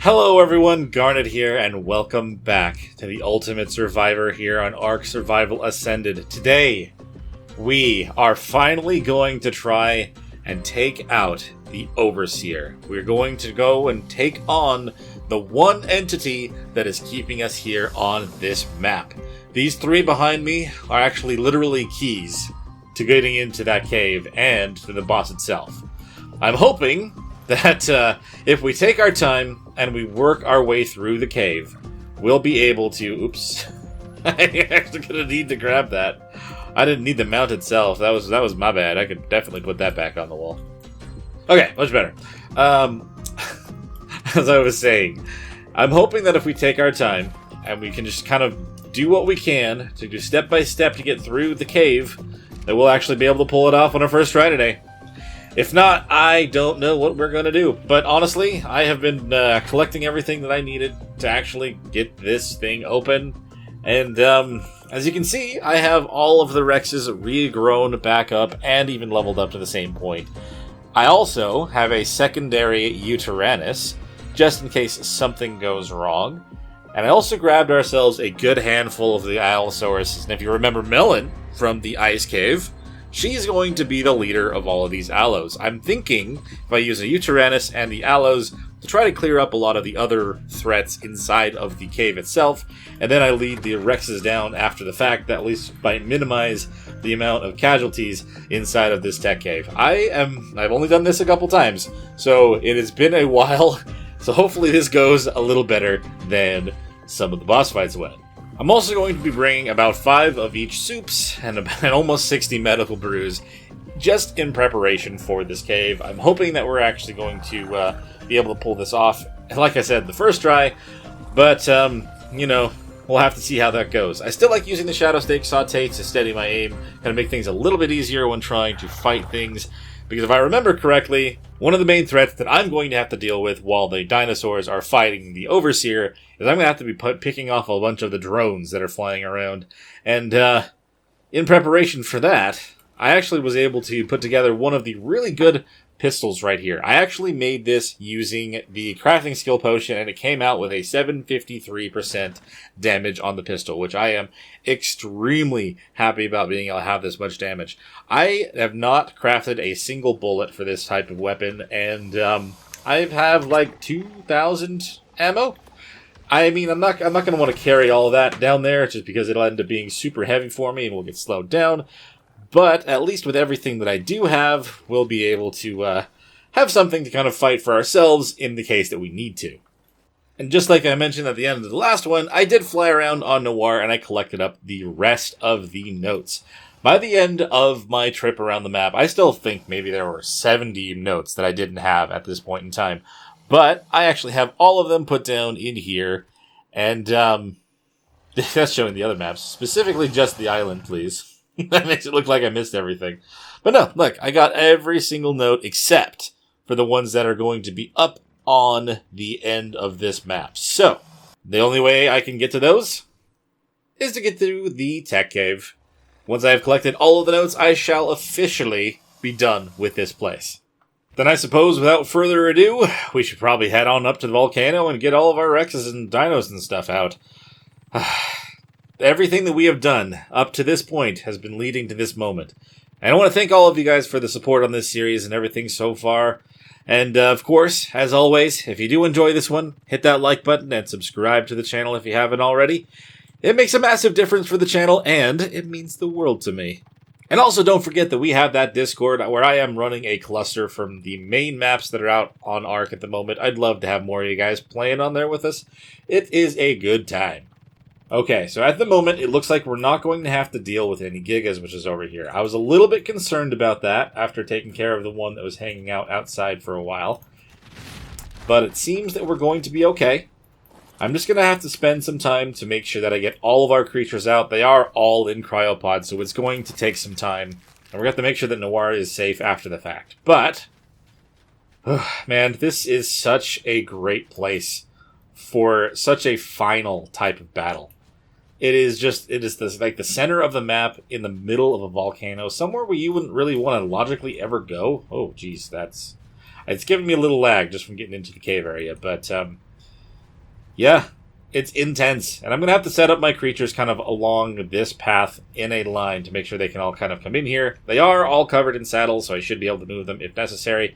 Hello everyone, Garnet here, and welcome back to the Ultimate Survivor here on ARK Survival Ascended. Today, we are finally going to try and take out the Overseer. We're going to go and take on the one entity that is keeping us here on this map. These three behind me are actually literally keys to getting into that cave and to the boss itself. I'm hoping that if we take our time and we work our way through the cave, we'll be able to... Oops. I actually gonna need to grab that. I didn't need the mount itself. That was my bad. I could definitely put that back on the wall. Okay, much better. As I was saying, I'm hoping that if we take our time and we can just kind of do what we can to do step by step to get through the cave, that we'll actually be able to pull it off on our first try today. If not, I don't know what we're going to do. But honestly, I have been collecting everything that I needed to actually get this thing open. And as you can see, I have all of the Rexes regrown back up and even leveled up to the same point. I also have a secondary Uteranus, just in case something goes wrong. And I also grabbed ourselves a good handful of the Allosaurus. And if you remember Melon from the Ice Cave, she's going to be the leader of all of these Allos. I'm thinking if I use a Uteranus and the Allos to try to clear up a lot of the other threats inside of the cave itself, and then I lead the Rexes down after the fact, that at least might minimize the amount of casualties inside of this tech cave. I've only done this a couple times, so it has been a while, so hopefully this goes a little better than some of the boss fights went. I'm also going to be bringing about 5 of each soups and almost 60 medical brews just in preparation for this cave. I'm hoping that we're actually going to be able to pull this off, like I said, the first try, but, you know, we'll have to see how that goes. I still like using the Shadow Stake Saute to steady my aim, kind of make things a little bit easier when trying to fight things, because if I remember correctly, one of the main threats that I'm going to have to deal with while the dinosaurs are fighting the Overseer is I'm going to have to be picking off a bunch of the drones that are flying around. And in preparation for that, I actually was able to put together one of the really good pistols right here. I actually made this using the crafting skill potion, and it came out with a 753% damage on the pistol, which I am extremely happy about being able to have this much damage. I have not crafted a single bullet for this type of weapon, and I have like 2,000 ammo. I mean, I'm not going to want to carry all of that down there just because it'll end up being super heavy for me and we'll get slowed down. But at least with everything that I do have, we'll be able to have something to kind of fight for ourselves in the case that we need to. And just like I mentioned at the end of the last one, I did fly around on Noir and I collected up the rest of the notes. By the end of my trip around the map, I still think maybe there were 70 notes that I didn't have at this point in time. But I actually have all of them put down in here, and that's showing the other maps. Specifically just the island, please. That makes it look like I missed everything. But no, look, I got every single note except for the ones that are going to be up on the end of this map. So, the only way I can get to those is to get through the tech cave. Once I have collected all of the notes, I shall officially be done with this place. Then I suppose, without further ado, we should probably head on up to the volcano and get all of our Rexes and Dinos and stuff out. Everything that we have done up to this point has been leading to this moment. And I want to thank all of you guys for the support on this series and everything so far. And, of course, as always, if you do enjoy this one, hit that like button and subscribe to the channel if you haven't already. It makes a massive difference for the channel, and it means the world to me. And also don't forget that we have that Discord where I am running a cluster from the main maps that are out on ARK at the moment. I'd love to have more of you guys playing on there with us. It is a good time. Okay, so at the moment, it looks like we're not going to have to deal with any Gigas, which is over here. I was a little bit concerned about that after taking care of the one that was hanging out outside for a while. But it seems that we're going to be okay. I'm just going to have to spend some time to make sure that I get all of our creatures out. They are all in cryopods, so it's going to take some time. And we're going to have to make sure that Noir is safe after the fact. But, man, this is such a great place for such a final type of battle. It is like the center of the map in the middle of a volcano, somewhere where you wouldn't really want to logically ever go. Oh, geez, it's giving me a little lag just from getting into the cave area, but Yeah, it's intense. And I'm going to have to set up my creatures kind of along this path in a line to make sure they can all kind of come in here. They are all covered in saddles, so I should be able to move them if necessary.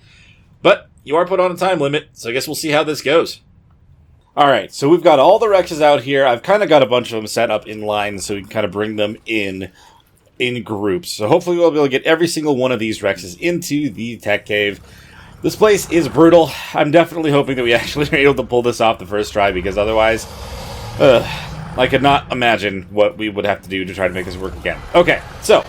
But you are put on a time limit, so I guess we'll see how this goes. Alright, so we've got all the Rexes out here. I've kind of got a bunch of them set up in line so we can kind of bring them in groups. So hopefully we'll be able to get every single one of these Rexes into the tech cave. This place is brutal. I'm definitely hoping that we actually are able to pull this off the first try, because otherwise, I could not imagine what we would have to do to try to make this work again. Okay, so,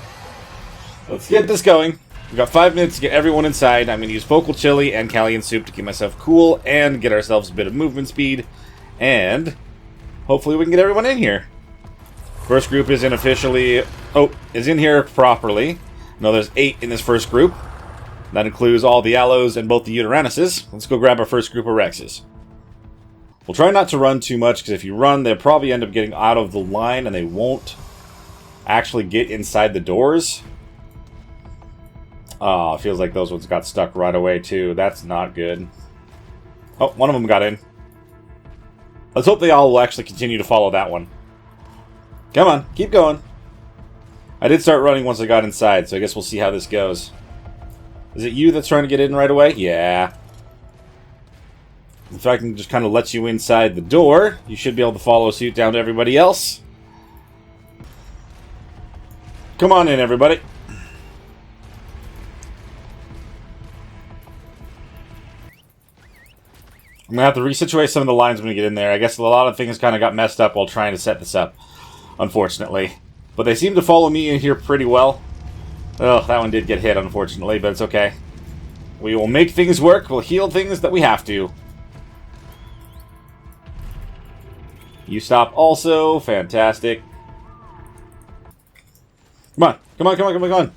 let's get this going. We've got 5 minutes to get everyone inside. I'm going to use Focal Chili and Callian Soup to keep myself cool and get ourselves a bit of movement speed. And hopefully we can get everyone in here. First group is is in here properly. No, there's 8 in this first group. That includes all the Aloes and both the Uteranuses. Let's go grab our first group of Rexes. We'll try not to run too much, because if you run, they'll probably end up getting out of the line and they won't actually get inside the doors. Oh, it feels like those ones got stuck right away, too. That's not good. Oh, one of them got in. Let's hope they all will actually continue to follow that one. Come on, keep going. I did start running once I got inside, so I guess we'll see how this goes. Is it you that's trying to get in right away? Yeah. If I can just kind of let you inside the door, you should be able to follow suit down to everybody else. Come on in, everybody. I'm going to have to resituate some of the lines when we get in there. I guess a lot of things kind of got messed up while trying to set this up, unfortunately. But they seem to follow me in here pretty well. Oh, that one did get hit, unfortunately, but it's okay. We will make things work. We'll heal things that we have to. You stop also. Fantastic. Come on. Come on, come on, come on, come on.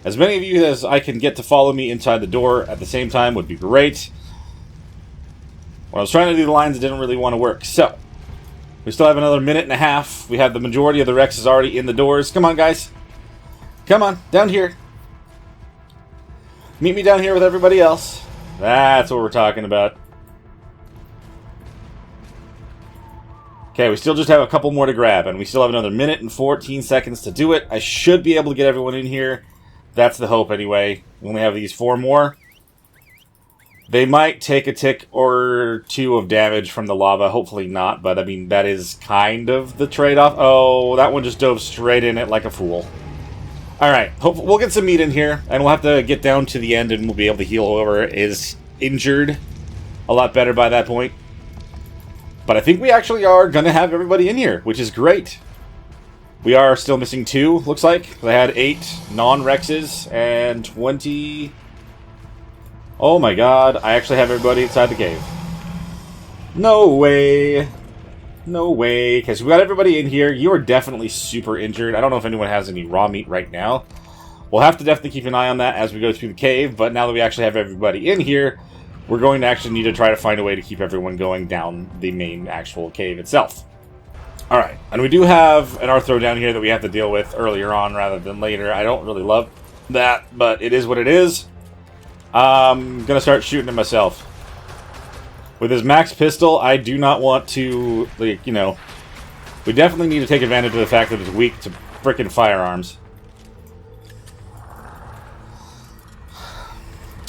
As many of you as I can get to follow me inside the door at the same time would be great. When I was trying to do the lines, it didn't really want to work. So, we still have another minute and a half. We have the majority of the Rexes already in the doors. Come on, guys. Come on, down here. Meet me down here with everybody else. That's what we're talking about. Okay, we still just have a couple more to grab, and we still have another minute and 14 seconds to do it. I should be able to get everyone in here. That's the hope, anyway. We only have these 4 more. They might take a tick or 2 of damage from the lava. Hopefully not, but I mean, that is kind of the trade-off. Oh, that one just dove straight in it like a fool. Alright, we'll get some meat in here, and we'll have to get down to the end, and we'll be able to heal whoever is injured a lot better by that point. But I think we actually are going to have everybody in here, which is great. We are still missing 2, looks like. I had 8 non-Rexes and 20... Oh my god, I actually have everybody inside the cave. No way. No way. Okay, so we got everybody in here. You are definitely super injured. I don't know if anyone has any raw meat right now. We'll have to definitely keep an eye on that as we go through the cave, but now that we actually have everybody in here, we're going to actually need to try to find a way to keep everyone going down the main actual cave itself. Alright, and we do have an Arthro down here that we have to deal with earlier on rather than later. I don't really love that, but it is what it is. I'm going to start shooting at myself. With his max pistol, I do not want to, like, you know... We definitely need to take advantage of the fact that it's weak to frickin' firearms.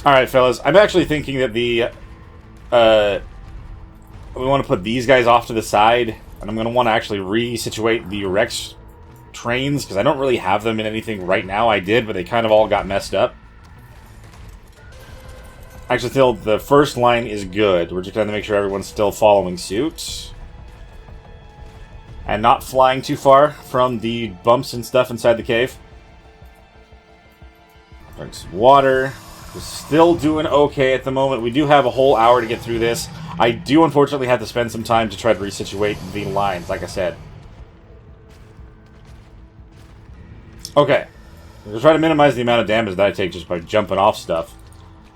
Alright, fellas. I'm actually thinking that we want to put these guys off to the side. And I'm going to want to actually resituate the Rex trains, because I don't really have them in anything right now. I did, but they kind of all got messed up. Actually, still, the first line is good. We're just trying to make sure everyone's still following suit. And not flying too far from the bumps and stuff inside the cave. Drink some water. We're still doing okay at the moment. We do have a whole hour to get through this. I do, unfortunately, have to spend some time to try to resituate the lines, like I said. Okay. We'll try to minimize the amount of damage that I take just by jumping off stuff.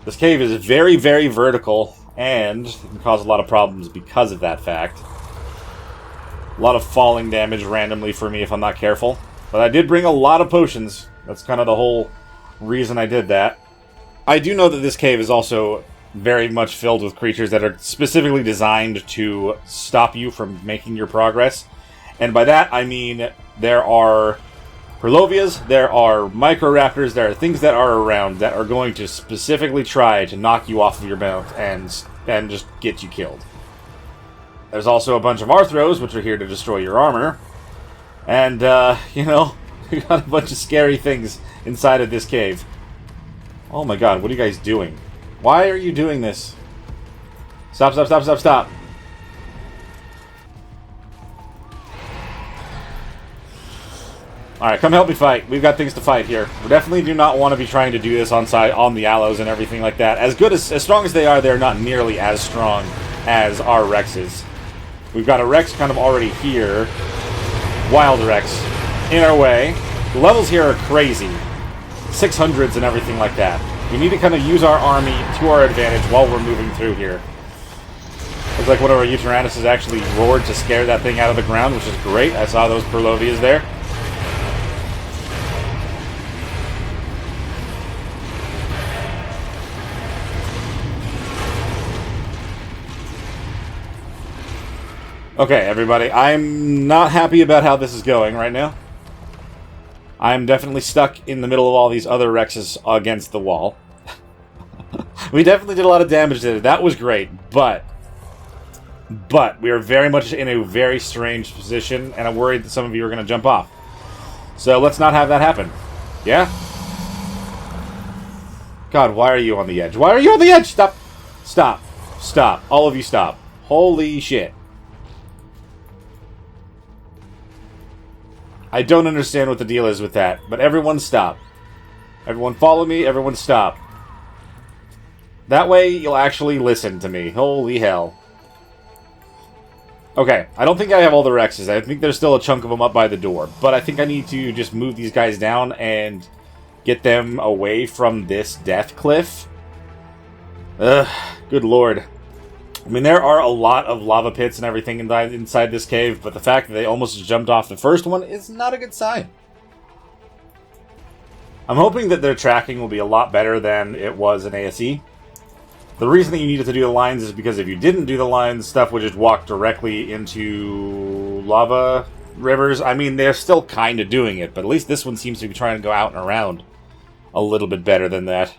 This cave is very, very vertical, and it can cause a lot of problems because of that fact. A lot of falling damage randomly for me if I'm not careful. But I did bring a lot of potions. That's kind of the whole reason I did that. I do know that this cave is also very much filled with creatures that are specifically designed to stop you from making your progress. And by that, I mean there are Purlovias, there are Microraptors, there are things that are around that are going to specifically try to knock you off of your mount and just get you killed. There's also a bunch of Arthros, which are here to destroy your armor. And, you know, we got a bunch of scary things inside of this cave. Oh my god, what are you guys doing? Why are you doing this? Stop, stop, stop, stop, stop. Alright, come help me fight. We've got things to fight here. We definitely do not want to be trying to do this on the Allos and everything like that. As strong as they are, they're not nearly as strong as our Rexes. We've got a Rex kind of already here. Wild Rex in our way. The levels here are crazy. 600s and everything like that. We need to kind of use our army to our advantage while we're moving through here. Looks like one of our Uteranus has actually roared to scare that thing out of the ground, which is great. I saw those Purlovias there. Okay, everybody, I'm not happy about how this is going right now. I'm definitely stuck in the middle of all these other Rexes against the wall. We definitely did a lot of damage there. That was great, but we are very much in a very strange position, and I'm worried that some of you are going to jump off. So let's not have that happen. Yeah? God, why are you on the edge? Why are you on the edge? Stop. Stop. Stop. All of you stop. Holy shit. I don't understand what the deal is with that, but everyone stop. Everyone follow me, everyone stop. That way you'll actually listen to me. Holy hell. Okay, I don't think I have all the Rexes. I think there's still a chunk of them up by the door, but I think I need to just move these guys down and get them away from this death cliff. Ugh, good lord. I mean, there are a lot of lava pits and everything inside this cave, but the fact that they almost jumped off the first one is not a good sign. I'm hoping that their tracking will be a lot better than it was in ASE. The reason that you needed to do the lines is because if you didn't do the lines, stuff would just walk directly into lava rivers. I mean, they're still kind of doing it, but at least this one seems to be trying to go out and around a little bit better than that.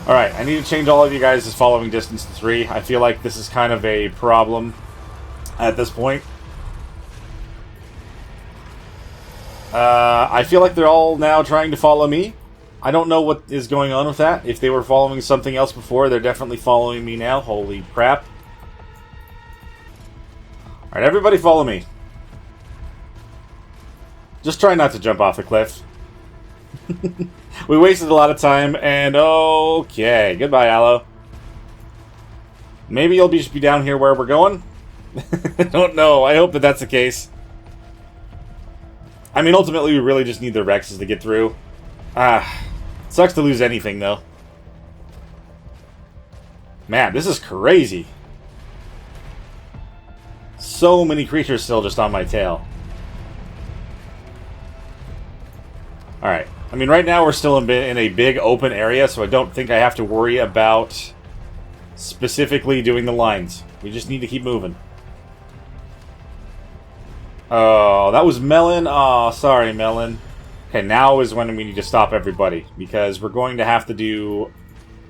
Alright, I need to change all of you guys' following distance to 3. I feel like this is kind of a problem at this point. I feel like they're all now trying to follow me. I don't know what is going on with that. If they were following something else before, they're definitely following me now. Holy crap. Alright, everybody follow me. Just try not to jump off the cliff. We wasted a lot of time, and okay. Goodbye, Allo. Maybe you'll just be down here where we're going? I don't know. I hope that that's the case. I mean, ultimately, we really just need the Rexes to get through. Sucks to lose anything, though. Man, this is crazy. So many creatures still just on my tail. Alright. I mean, right now we're still in a big open area, so I don't think I have to worry about specifically doing the lines. We just need to keep moving. Oh, that was Melon. Oh, sorry, Melon. Okay, now is when we need to stop everybody, because we're going to have to do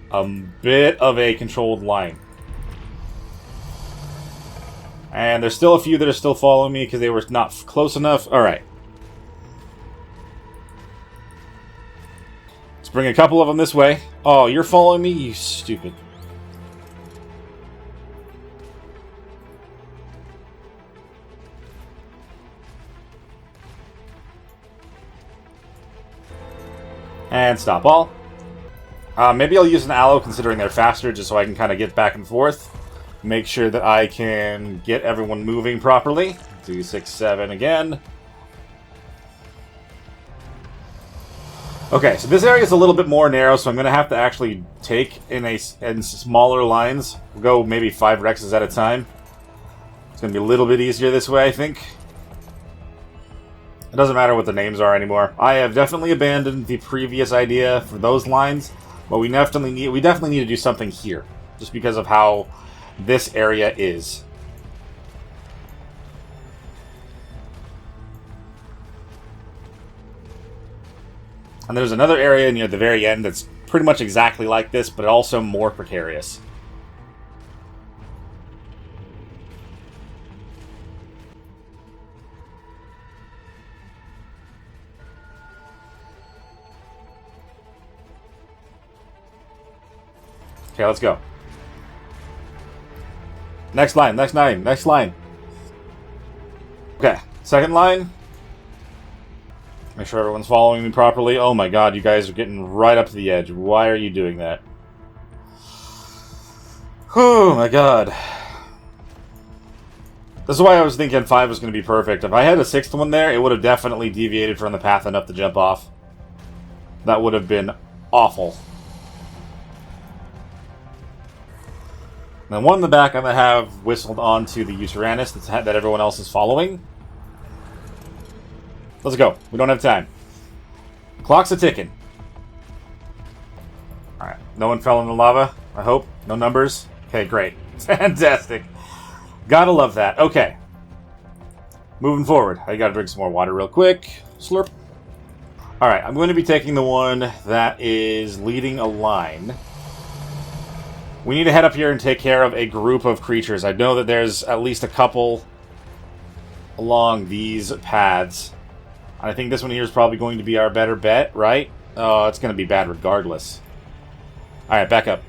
a bit of a controlled line. And there's still a few that are still following me because they were not close enough. Alright. Let's bring a couple of them this way. Oh, you're following me? You stupid. And stop all. Maybe I'll use an Allo considering they're faster just so I can kind of get back and forth. Make sure that I can get everyone moving properly. 2, 6, 7 again. Okay, so this area is a little bit more narrow, so I'm going to have to actually take in smaller lines. We'll go maybe 5 Rexes at a time. It's going to be a little bit easier this way, I think. It doesn't matter what the names are anymore. I have definitely abandoned the previous idea for those lines. But we definitely need to do something here, just because of how this area is. And there's another area near the very end that's pretty much exactly like this, but also more precarious. Okay, let's go. Next line, next line, next line. Okay, second line. Make sure everyone's following me properly. Oh my god, you guys are getting right up to the edge. Why are you doing that? Oh my god. This is why I was thinking 5 was going to be perfect. If I had a 6th one there, it would have definitely deviated from the path enough to jump off. That would have been awful. Then one in the back I'm going to have whistled onto the Uranus that everyone else is following. Let's go. We don't have time. Clock's a-ticking. Alright. No one fell in the lava, I hope. No numbers. Okay, great. Fantastic. Gotta love that. Okay. Moving forward. I gotta drink some more water real quick. Slurp. Alright, I'm going to be taking the one that is leading a line. We need to head up here and take care of a group of creatures. I know that there's at least a couple along these paths. I think this one here is probably going to be our better bet, right? Oh, it's going to be bad regardless. Alright, back up.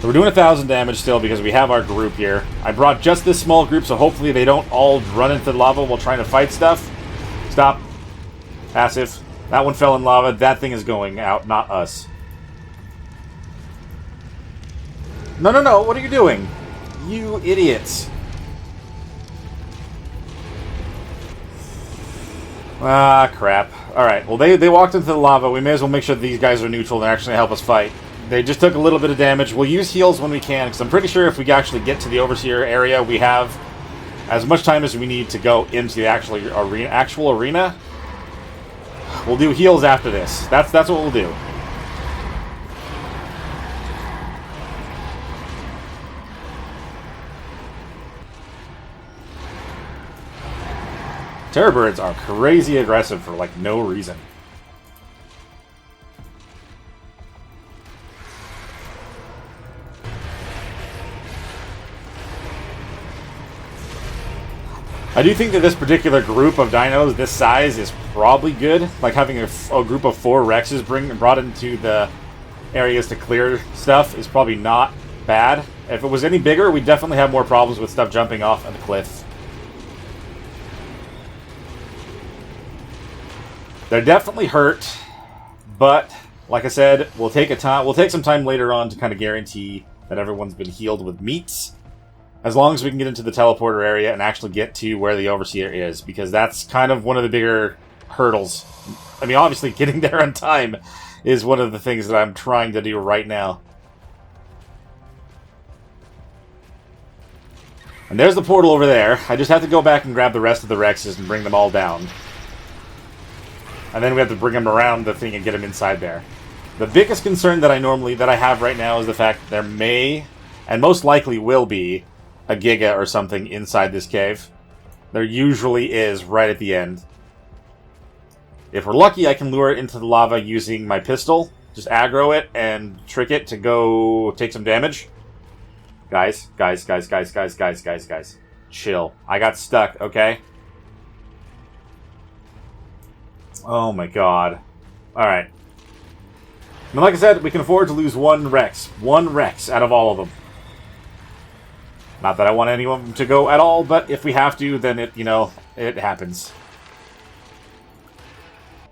So we're doing 1,000 damage still because we have our group here. I brought just this small group, so hopefully they don't all run into the lava while trying to fight stuff. Stop. Passive. That one fell in lava. That thing is going out, not us. No, no, no. What are you doing? You idiots. Ah, crap. Alright, well, they walked into the lava. We may as well make sure that these guys are neutral and actually help us fight. They just took a little bit of damage. We'll use heals when we can, because I'm pretty sure if we actually get to the Overseer area, we have as much time as we need to go into the actual arena. We'll do heals after this. That's what we'll do. Terror birds are crazy aggressive for, like, no reason. I do think that this particular group of dinos, this size, is probably good. Like, having a group of 4 Rexes brought into the areas to clear stuff is probably not bad. If it was any bigger, we'd definitely have more problems with stuff jumping off of the cliff. They're definitely hurt, but like I said, we'll take some time later on to kind of guarantee that everyone's been healed with meats, as long as we can get into the teleporter area and actually get to where the Overseer is, because that's kind of one of the bigger hurdles. I mean, obviously, getting there on time is one of the things that I'm trying to do right now. And there's the portal over there. I just have to go back and grab the rest of the Rexes and bring them all down. And then we have to bring them around the thing and get them inside there. The biggest concern that I have right now is the fact that there may, and most likely will be, a Giga or something inside this cave. There usually is right at the end. If we're lucky, I can lure it into the lava using my pistol. Just aggro it and trick it to go take some damage. Guys. Chill. I got stuck, okay? Oh my god. Alright. And like I said, we can afford to lose one Rex. One Rex out of all of them. Not that I want anyone to go at all, but if we have to, then it happens.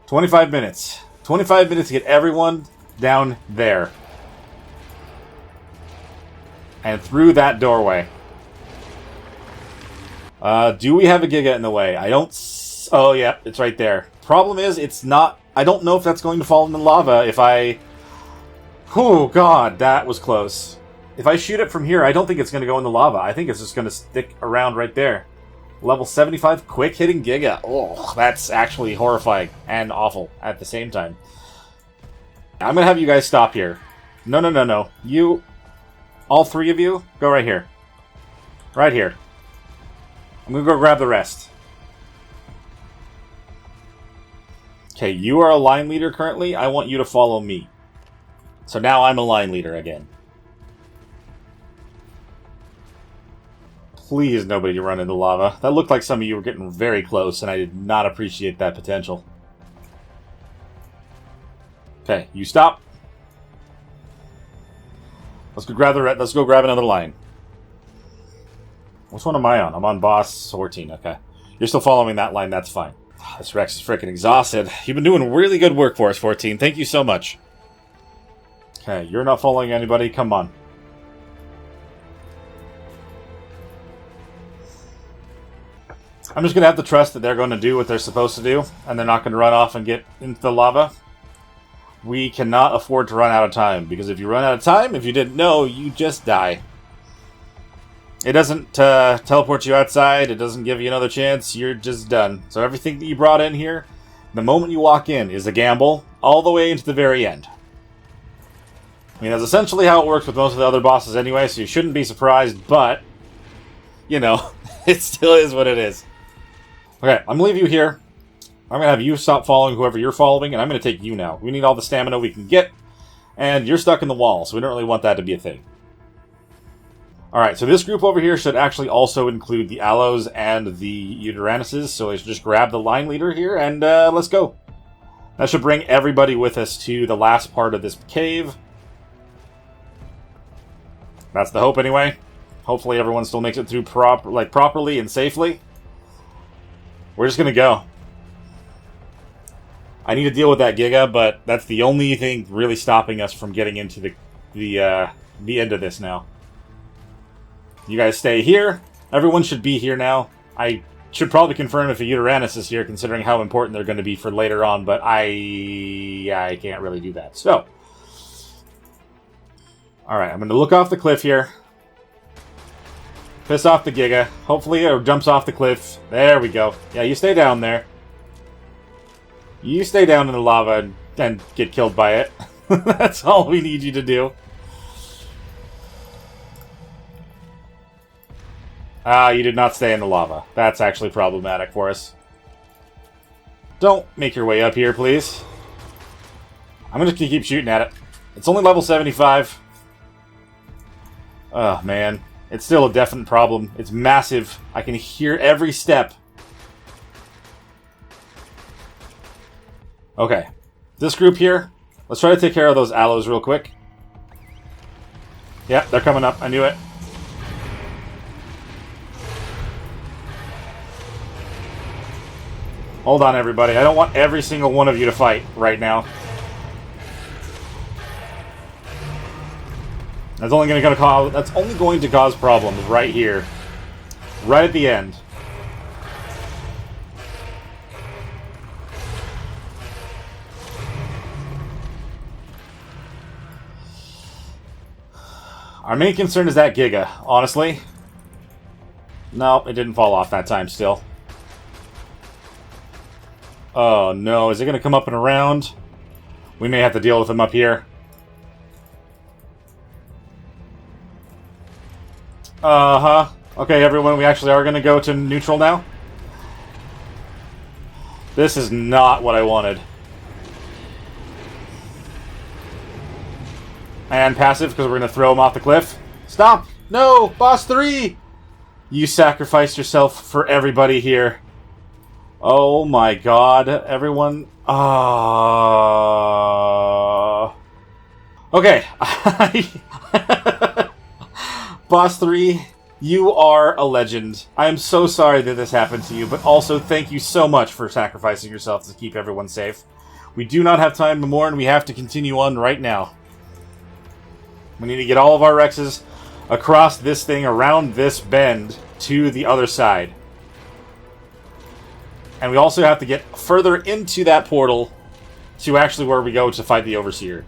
25 minutes. 25 minutes to get everyone down there. And through that doorway. Do we have a Giga in the way? I don't... Oh, yeah, it's right there. Problem is, it's not... I don't know if that's going to fall in the lava if I... Oh, God, that was close. If I shoot it from here, I don't think it's going to go in the lava. I think it's just going to stick around right there. Level 75 quick hitting Giga. Oh, that's actually horrifying and awful at the same time. I'm gonna have you guys stop here. No, no, no, no. You, all three of you, go right here. Right here. I'm gonna go grab the rest. Okay, you are a line leader currently. I want you to follow me. So now I'm a line leader again. Please, nobody run into lava. That looked like some of you were getting very close, and I did not appreciate that potential. Okay, you stop. Let's go grab let's go grab another line. Which one am I on? I'm on boss 14. Okay, you're still following that line. That's fine. This Rex is freaking exhausted. You've been doing really good work for us, 14. Thank you so much. Okay, you're not following anybody. Come on. I'm just going to have to trust that they're going to do what they're supposed to do, and they're not going to run off and get into the lava. We cannot afford to run out of time, because if you run out of time, if you didn't know, you just die. It doesn't teleport you outside, it doesn't give you another chance, you're just done. So everything that you brought in here, the moment you walk in, is a gamble, all the way into the very end. I mean, that's essentially how it works with most of the other bosses anyway, so you shouldn't be surprised, but, you know, it still is what it is. Okay, I'm going to leave you here. I'm going to have you stop following whoever you're following, and I'm going to take you now. We need all the stamina we can get, and you're stuck in the wall, so we don't really want that to be a thing. Alright, so this group over here should actually also include the Aloes and the Uteranuses, so let's just grab the line leader here, and let's go. That should bring everybody with us to the last part of this cave. That's the hope, anyway. Hopefully everyone still makes it through properly and safely. We're just going to go. I need to deal with that Giga, but that's the only thing really stopping us from getting into the end of this now. You guys stay here. Everyone should be here now. I should probably confirm if a Uteranus is here, considering how important they're going to be for later on, but I can't really do that. So, alright, I'm going to look off the cliff here. Piss off the Giga. Hopefully it jumps off the cliff. There we go. Yeah, you stay down there. You stay down in the lava and get killed by it. That's all we need you to do. Ah, you did not stay in the lava. That's actually problematic for us. Don't make your way up here, please. I'm just gonna keep shooting at it. It's only level 75. Oh, man. It's still a definite problem. It's massive. I can hear every step. Okay. This group here, let's try to take care of those Aloes real quick. Yep, they're coming up. I knew it. Hold on, everybody. I don't want every single one of you to fight right now. That's only going to cause problems right here. Right at the end. Our main concern is that Giga, honestly. No, it didn't fall off that time still. Oh no, is it going to come up and around? We may have to deal with him up here. Uh-huh. Okay, everyone, we actually are going to go to neutral now. This is not what I wanted. And passive, because we're going to throw him off the cliff. Stop! No! Boss 3! You sacrificed yourself for everybody here. Oh my god, everyone. Okay. Boss 3, you are a legend. I am so sorry that this happened to you, but also thank you so much for sacrificing yourself to keep everyone safe. We do not have time anymore, and we have to continue on right now. We need to get all of our Rexes across this thing, around this bend, to the other side. And we also have to get further into that portal to actually where we go to fight the Overseer.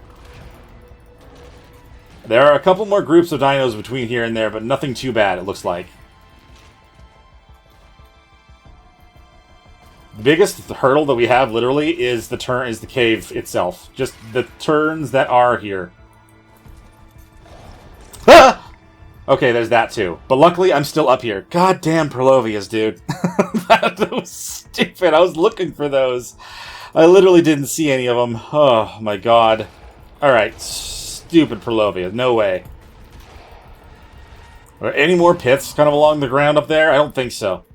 There are a couple more groups of dinos between here and there, but nothing too bad, it looks like. The biggest hurdle that we have, literally, is the cave itself. Just the turns that are here. Ah! Okay, there's that too. But luckily, I'm still up here. Goddamn Perlovias, dude. That was stupid. I was looking for those. I literally didn't see any of them. Oh, my God. Alright, stupid Perlovia. No way. Are there any more pits kind of along the ground up there? I don't think so.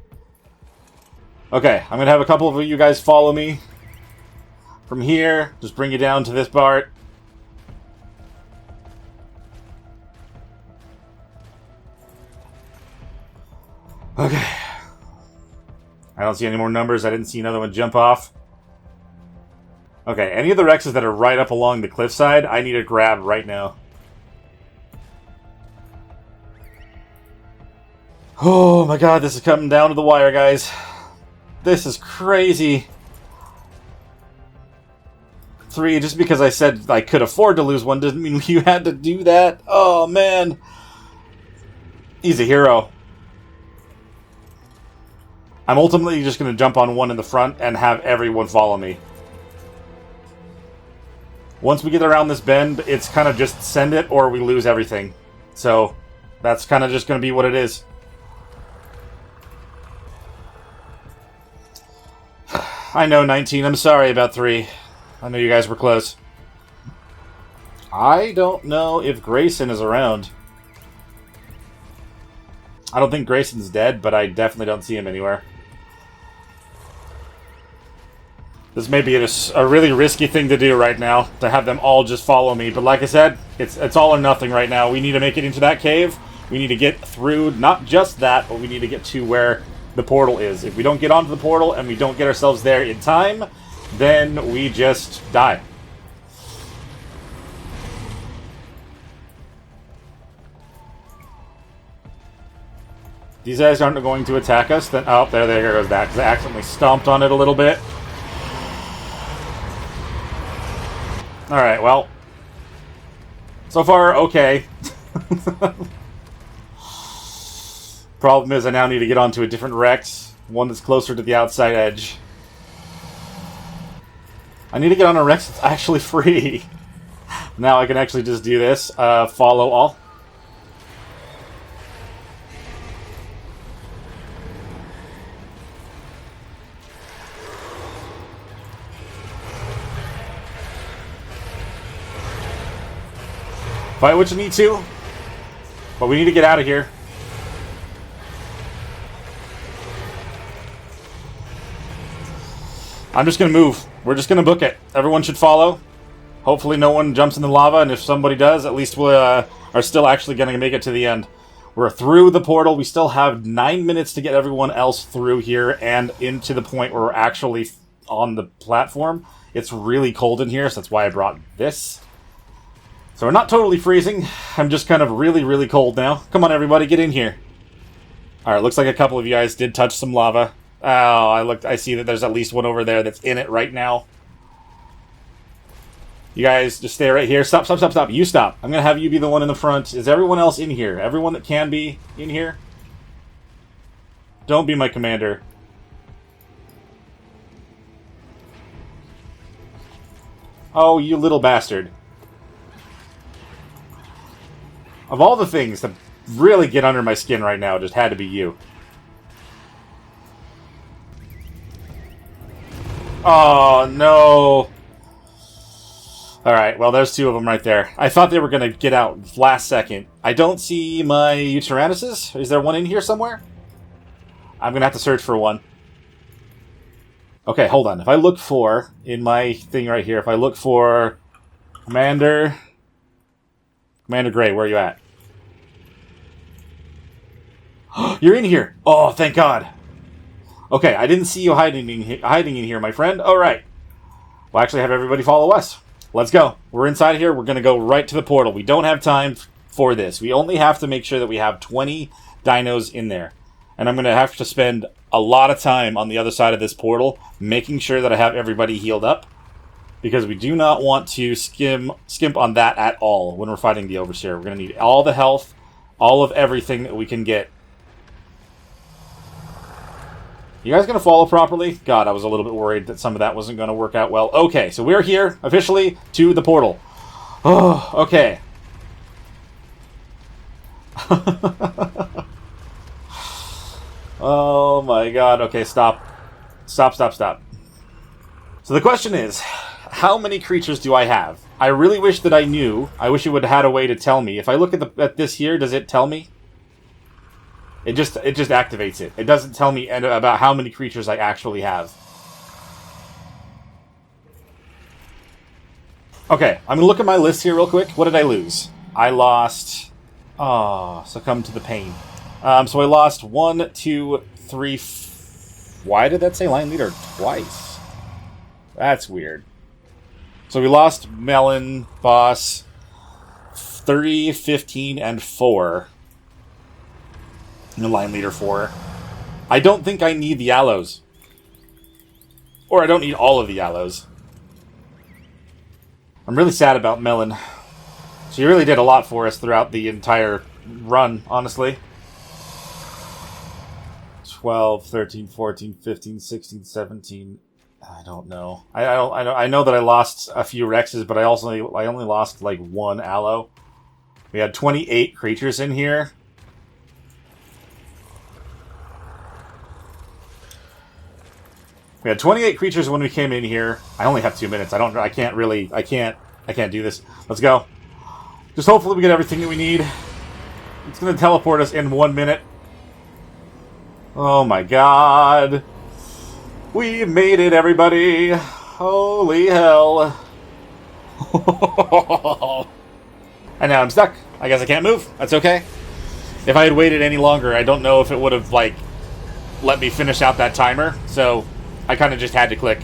Okay, I'm going to have a couple of you guys follow me. From here, just bring you down to this part. Okay. I don't see any more numbers. I didn't see another one jump off. Okay, any of the Rexes that are right up along the cliffside, I need to grab right now. Oh my God, this is coming down to the wire, guys. This is crazy. 3, just because I said I could afford to lose one doesn't mean you had to do that. Oh, man. He's a hero. I'm ultimately just going to jump on one in the front and have everyone follow me. Once we get around this bend, it's kind of just send it or we lose everything. So, that's kind of just going to be what it is. I know, 19. I'm sorry about 3. I know you guys were close. I don't know if Grayson is around. I don't think Grayson's dead, but I definitely don't see him anywhere. This may be a really risky thing to do right now, to have them all just follow me. But like I said, it's all or nothing right now. We need to make it into that cave. We need to get through, not just that, but we need to get to where the portal is. If we don't get onto the portal and we don't get ourselves there in time, then we just die. These guys aren't going to attack us, then... Oh, there goes that, because I accidentally stomped on it a little bit. Alright, well. So far, okay. Problem is, I now need to get onto a different Rex. One that's closer to the outside edge. I need to get on a Rex that's actually free. Now I can actually just do this. Follow all. Fight what you need to. But we need to get out of here. I'm just going to move. We're just going to book it. Everyone should follow. Hopefully no one jumps in the lava, and if somebody does, at least we are still actually going to make it to the end. We're through the portal. We still have 9 minutes to get everyone else through here and into the point where we're actually on the platform. It's really cold in here, so that's why I brought this. So we're not totally freezing. I'm just kind of really, really cold now. Come on, everybody, get in here. Alright, looks like a couple of you guys did touch some lava. Oh, I see that there's at least one over there that's in it right now. You guys just stay right here. Stop. You stop. I'm going to have you be the one in the front. Is everyone else in here? Everyone that can be in here? Don't be my commander. Oh, you little bastard. Of all the things that really get under my skin right now, it just had to be you. Oh, no. Alright, well, there's 2 of them right there. I thought they were going to get out last second. I don't see my Utyrannuses. Is there one in here somewhere? I'm going to have to search for one. Okay, hold on. If I look for, in my thing right here, if I look for Commander Gray, where are you at? You're in here! Oh, thank God. Okay, I didn't see you hiding in here, my friend. All right. We'll actually have everybody follow us. Let's go. We're inside here. We're going to go right to the portal. We don't have time for this. We only have to make sure that we have 20 dinos in there. And I'm going to have to spend a lot of time on the other side of this portal, making sure that I have everybody healed up. Because we do not want to skimp on that at all when we're fighting the Overseer. We're going to need all the health, all of everything that we can get. You guys gonna follow properly? God, I was a little bit worried that some of that wasn't gonna work out well. Okay, so we're here, officially, to the portal. Oh, okay. Oh my god, okay, stop. Stop, stop, stop. So the question is, how many creatures do I have? I really wish that I knew. I wish it would have had a way to tell me. If I look at this here, does it tell me? It just activates it. It doesn't tell me about how many creatures I actually have. Okay, I'm gonna look at my list here real quick. What did I lose? I lost... Oh, succumb to the pain. So I lost 1, 2, 3... Why did that say line leader twice? That's weird. So we lost Melon, Boss, 30, 15, and 4. And line leader 4. I don't think I need the aloes. Or I don't need all of the aloes. I'm really sad about Melon. She really did a lot for us throughout the entire run, honestly. 12, 13, 14, 15, 16, 17... I don't know. I know that I lost a few Rexes, but I only lost like 1 aloe. We had 28 creatures in here. We had 28 creatures when we came in here. I only have 2 minutes. I can't do this. Let's go. Just hopefully we get everything that we need. It's going to teleport us in 1 minute. Oh my god. We made it, everybody. Holy hell. And now I'm stuck. I guess I can't move. That's okay. If I had waited any longer, I don't know if it would have, like, let me finish out that timer. So, I kind of just had to click.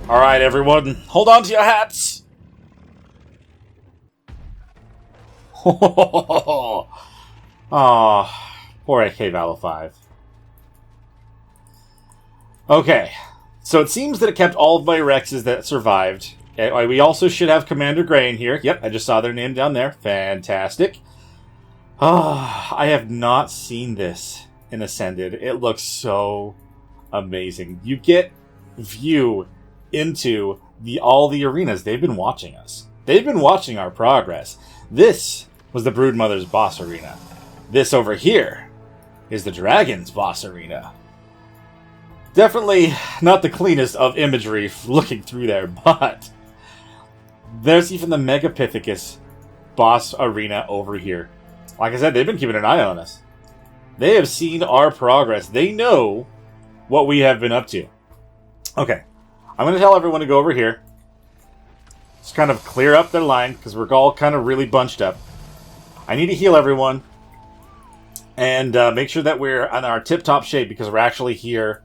Alright, everyone. Hold on to your hats. Oh, poor AK Valo 5. Okay, so it seems that it kept all of my Rexes that survived. Okay, we also should have Commander Gray in here. Yep, I just saw their name down there. Fantastic. Oh, I have not seen this in Ascended. It looks so amazing. You get view into all the arenas. They've been watching us. They've been watching our progress. This was the Broodmother's boss arena. This over here is the Dragon's boss arena. Definitely not the cleanest of imagery looking through there, but there's even the Megapithecus boss arena over here. Like I said, they've been keeping an eye on us. They have seen our progress. They know what we have been up to. Okay, I'm going to tell everyone to go over here. Just kind of clear up their line, because we're all kind of really bunched up. I need to heal everyone. And make sure that we're in our tip-top shape, because we're actually here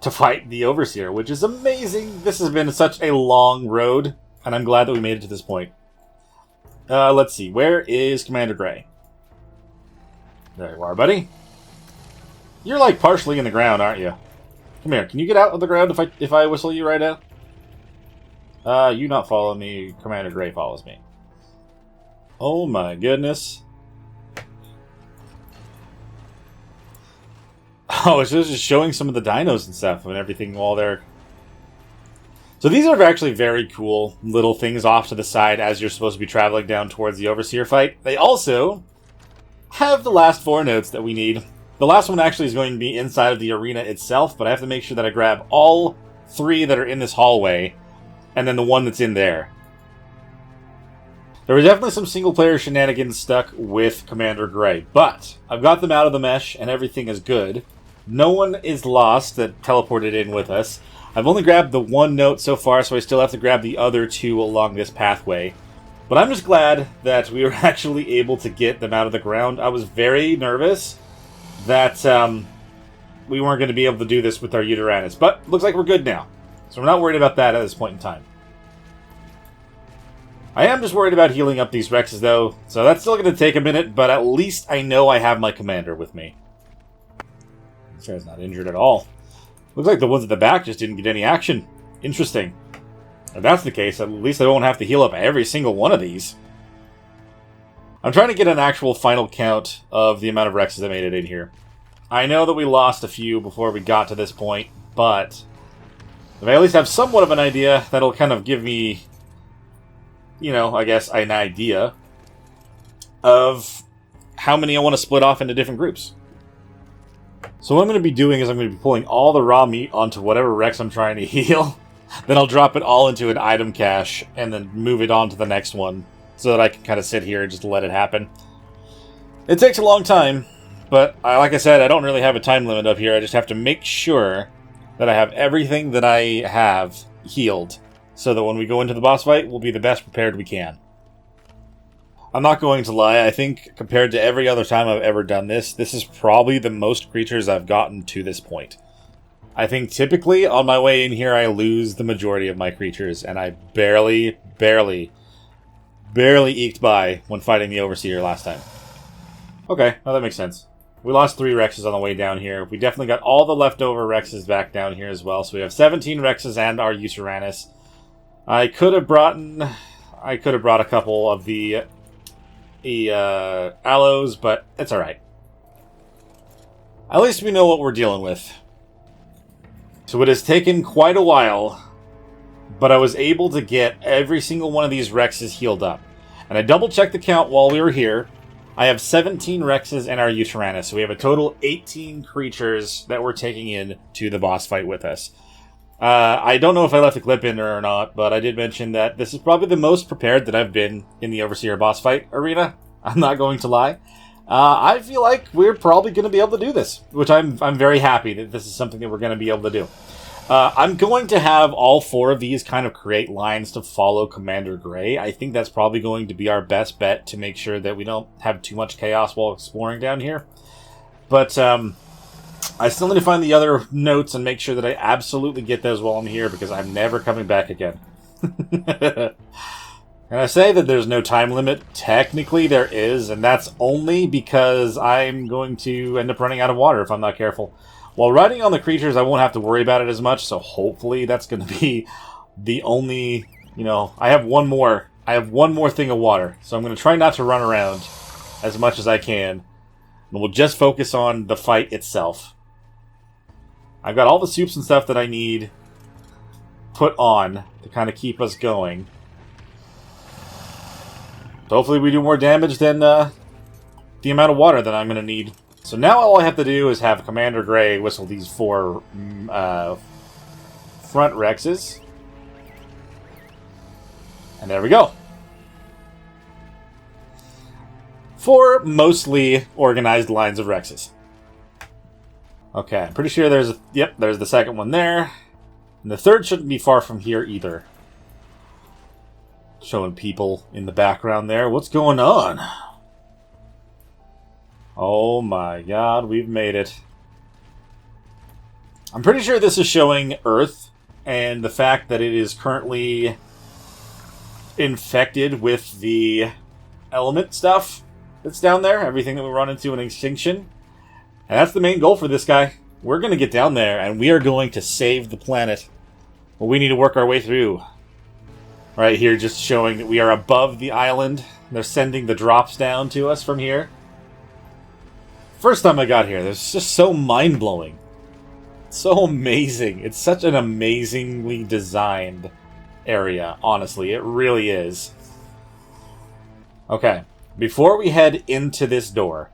to fight the Overseer, which is amazing. This has been such a long road, and I'm glad that we made it to this point. Let's see. Where is Commander Gray? There you are, buddy. You're like partially in the ground, aren't you? Come here. Can you get out of the ground if I whistle you right now? You not follow me. Commander Gray follows me. Oh my goodness. Oh, it's just showing some of the dinos and stuff and everything while they're... So these are actually very cool little things off to the side as you're supposed to be traveling down towards the Overseer fight. They also have the last 4 notes that we need. The last one actually is going to be inside of the arena itself, but I have to make sure that I grab all 3 that are in this hallway, and then the one that's in there. There were definitely some single-player shenanigans stuck with Commander Gray, but I've got them out of the mesh, and everything is good. No one is lost that teleported in with us. I've only grabbed the 1 note so far, so I still have to grab the other 2 along this pathway. But I'm just glad that we were actually able to get them out of the ground. I was very nervous that we weren't going to be able to do this with our Uteranus, but looks like we're good now. So we're not worried about that at this point in time. I am just worried about healing up these Rexes, though, so that's still going to take a minute, but at least I know I have my commander with me. This guy's not injured at all. Looks like the ones at the back just didn't get any action. Interesting. If that's the case, at least I won't have to heal up every single one of these. I'm trying to get an actual final count of the amount of Rexes that made it in here. I know that we lost a few before we got to this point, but if I at least have somewhat of an idea, that'll kind of give me, you know, I guess an idea of how many I want to split off into different groups. So what I'm going to be doing is I'm going to be pulling all the raw meat onto whatever Rex I'm trying to heal. Then I'll drop it all into an item cache and then move it on to the next one so that I can kind of sit here and just let it happen. It takes a long time, but like I said, I don't really have a time limit up here. I just have to make sure that I have everything that I have healed so that when we go into the boss fight, we'll be the best prepared we can. I'm not going to lie, I think compared to every other time I've ever done this, this is probably the most creatures I've gotten to this point. I think typically on my way in here I lose the majority of my creatures, and I barely eked by when fighting the Overseer last time. Okay, well that makes sense. We lost 3 Rexes on the way down here. We definitely got all the leftover Rexes back down here as well, so we have 17 Rexes and our Uranus. I could have brought a couple of the aloes, but it's alright. At least we know what we're dealing with. So it has taken quite a while, but I was able to get every single one of these Rexes healed up. And I double-checked the count while we were here. I have 17 Rexes and our Uranus, so we have a total 18 creatures that we're taking in to the boss fight with us. I don't know if I left the clip in there or not, but I did mention that this is probably the most prepared that I've been in the Overseer boss fight arena. I'm not going to lie. I feel like we're probably going to be able to do this, which I'm very happy that this is something that we're going to be able to do. I'm going to have all 4 of these kind of create lines to follow Commander Gray. I think that's probably going to be our best bet to make sure that we don't have too much chaos while exploring down here. But I still need to find the other notes and make sure that I absolutely get those while I'm here, because I'm never coming back again. And I say that there's no time limit. Technically there is, and that's only because I'm going to end up running out of water if I'm not careful. While riding on the creatures, I won't have to worry about it as much, so hopefully that's going to be the only, you know, I have one more thing of water, so I'm going to try not to run around as much as I can, and we'll just focus on the fight itself. I've got all the soups and stuff that I need put on to kind of keep us going. So hopefully we do more damage than the amount of water that I'm going to need. So now all I have to do is have Commander Gray whistle these 4 front Rexes. And there we go. 4 mostly organized lines of Rexes. Okay, I'm pretty sure there's the second one there. And the third shouldn't be far from here either. Showing people in the background there. What's going on? Oh my god, we've made it. I'm pretty sure this is showing Earth and the fact that it is currently infected with the element stuff that's down there. Everything that we run into in Extinction. And that's the main goal for this guy. We're going to get down there and we are going to save the planet. Well, we need to work our way through. Right here, just showing that we are above the island. They're sending the drops down to us from here. First time I got here, it's just so mind-blowing. So amazing. It's such an amazingly designed area, honestly. It really is. Okay, before we head into this door,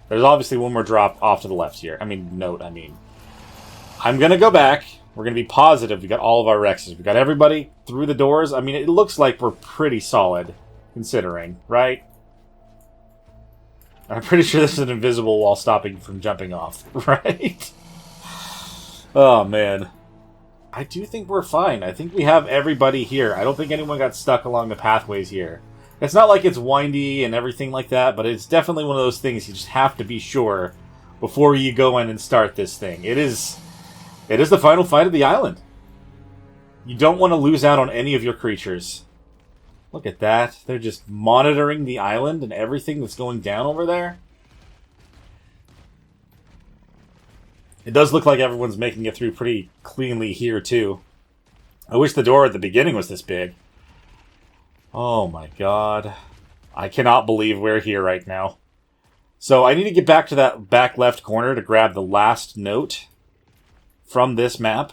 there's obviously one more drop off to the left here. I'm going to go back. We're going to be positive we got all of our Rexes. We got everybody through the doors. I mean, it looks like we're pretty solid, considering, right? I'm pretty sure this is an invisible wall stopping from jumping off, right? Oh, man. I do think we're fine. I think we have everybody here. I don't think anyone got stuck along the pathways here. It's not like it's windy and everything like that, but it's definitely one of those things you just have to be sure before you go in and start this thing. It is the final fight of the island. You don't want to lose out on any of your creatures. Look at that. They're just monitoring the island and everything that's going down over there. It does look like everyone's making it through pretty cleanly here, too. I wish the door at the beginning was this big. Oh my god. I cannot believe we're here right now. So I need to get back to that back left corner to grab the last note from this map.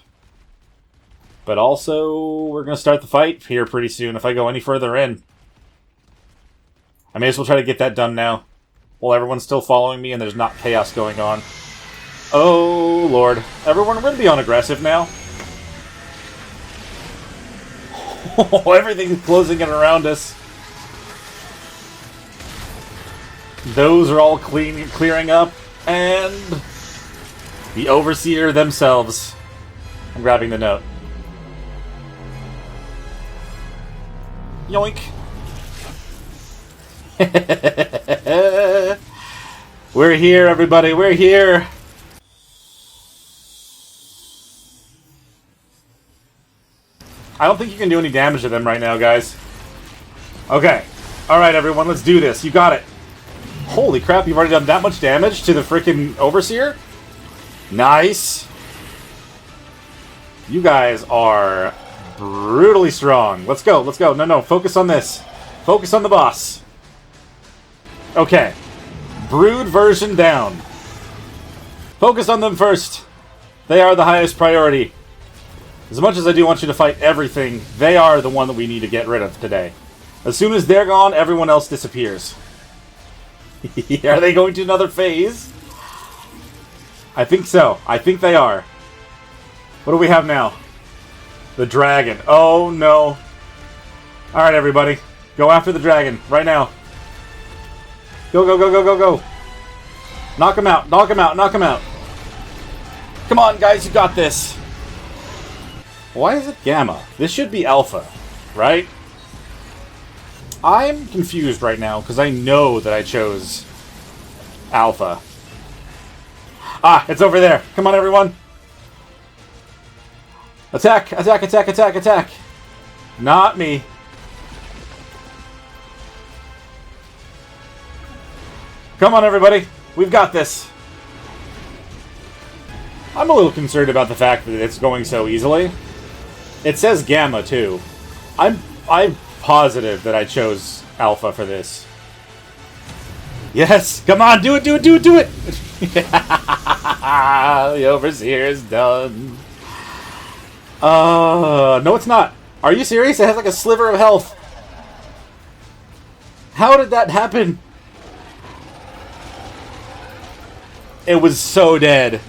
But also, we're going to start the fight here pretty soon if I go any further in. I may as well try to get that done now, while everyone's still following me and there's not chaos going on. Oh, Lord. Everyone, we're going to be on aggressive now. Everything's closing in around us. Those are all clearing up, and the Overseer themselves. I'm grabbing the note. Yoink. We're here, everybody. We're here. I don't think you can do any damage to them right now, guys. Okay. Alright, everyone. Let's do this. You got it. Holy crap, you've already done that much damage to the freaking Overseer? Nice. You guys are brutally strong. Let's go, let's go. No, focus on this. Focus on the boss. Okay. Brood version down. Focus on them first. They are the highest priority. As much as I do want you to fight everything, they are the one that we need to get rid of today. As soon as they're gone, everyone else disappears. Are they going to another phase? I think so. I think they are. What do we have now? The dragon. Oh, no. Alright, everybody. Go after the dragon. Right now. Go, go, go, go, go, go. Knock him out. Knock him out. Knock him out. Come on, guys. You got this. Why is it Gamma? This should be Alpha, right? I'm confused right now because I know that I chose Alpha. Ah, it's over there. Come on, everyone. Attack, attack, attack, attack, attack. Not me. Come on, everybody. We've got this. I'm a little concerned about the fact that it's going so easily. It says Gamma, too. I'm positive that I chose Alpha for this. Yes! Come on! Do it! Do it! Do it! Do it! The Overseer is done. No it's not. Are you serious? It has like a sliver of health. How did that happen? It was so dead.